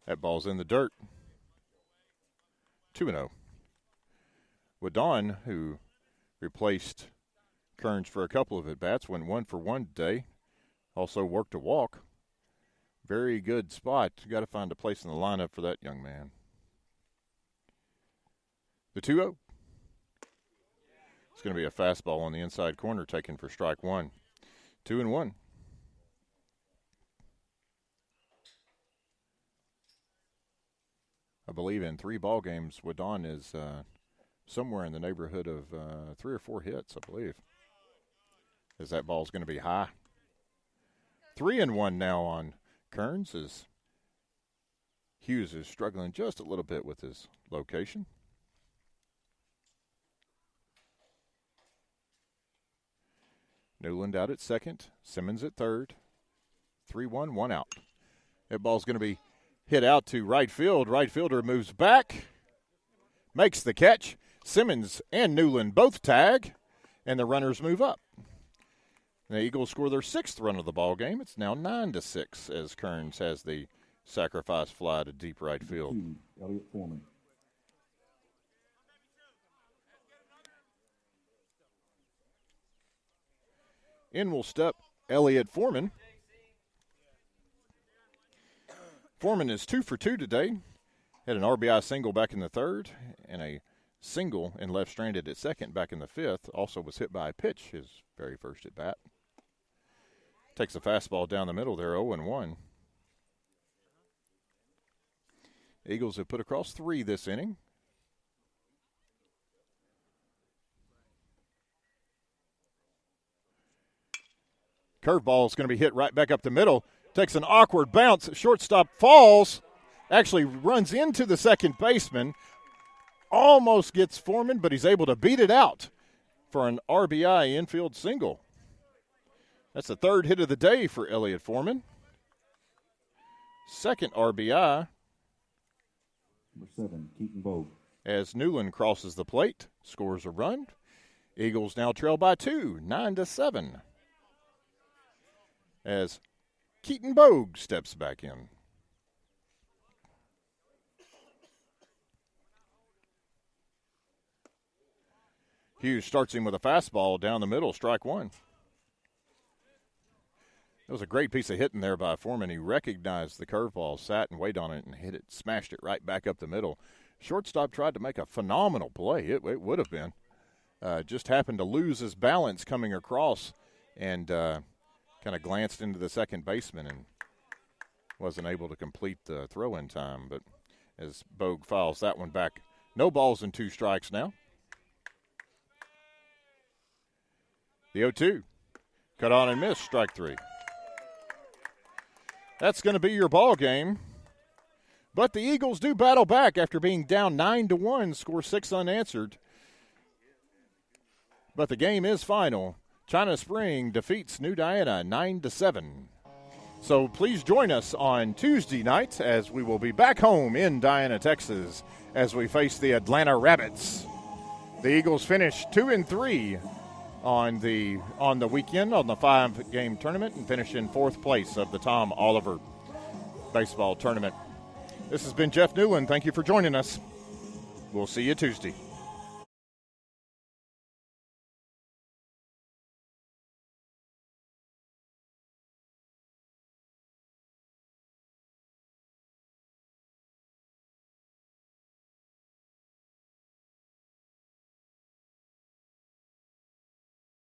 That ball's in the dirt. 2-0. Wadon, who replaced Kearns for a couple of at-bats, went 1 for 1 today. Also worked a walk. Very good spot. You got to find a place in the lineup for that young man. The 2-0. It's going to be a fastball on the inside corner taken for strike one. 2-1. I believe in 3 ball games, Wadon is somewhere in the neighborhood of 3 or 4 hits, I believe. As that ball's going to be high. 3-1 now on Kearns as Hughes is struggling just a little bit with his location. Newland out at second, Simmons at third. 3-1, 1 out. That ball's going to be hit out to right field. Right fielder moves back, makes the catch. Simmons and Newland both tag, and the runners move up. The Eagles score their 6th run of the ball game. It's now 9-6 as Kearns has the sacrifice fly to deep right field. Elliott Foreman. In will step Elliott Foreman. Foreman is 2 for 2 today. Had an RBI single back in the 3rd and a single and left stranded at second back in the 5th. Also was hit by a pitch his very first at bat. Takes a fastball down the middle there, 0-1. Eagles have put across 3 this inning. Curveball is going to be hit right back up the middle. Takes an awkward bounce. Shortstop falls. Actually runs into the second baseman. Almost gets Foreman, but he's able to beat it out for an RBI infield single. That's the 3rd hit of the day for Elliott Foreman. 2nd RBI. Number 7, Keaton Bogue. As Newland crosses the plate, scores a run. Eagles now trail by 2, 9-7. As Keaton Bogue steps back in. Hughes starts him with a fastball down the middle, strike one. That was a great piece of hitting there by Foreman. He recognized the curveball, sat and waited on it, and hit it, smashed it right back up the middle. Shortstop tried to make a phenomenal play. It would have been. Just happened to lose his balance coming across and kind of glanced into the second baseman and wasn't able to complete the throw in time. But as Bogue fouls that one back, no balls and 2 strikes now. The 0-2. Cut on and miss, strike 3. That's going to be your ball game. But the Eagles do battle back after being down 9-1, score 6 unanswered. But the game is final. China Spring defeats New Diana 9-7. So please join us on Tuesday night as we will be back home in Diana, Texas, as we face the Atlanta Rabbits. The Eagles finished 2-3 on the weekend on the 5-game tournament and finished in 4th place of the Tom Oliver baseball tournament. This has been Jeff Newland. Thank you for joining us. We'll see you Tuesday.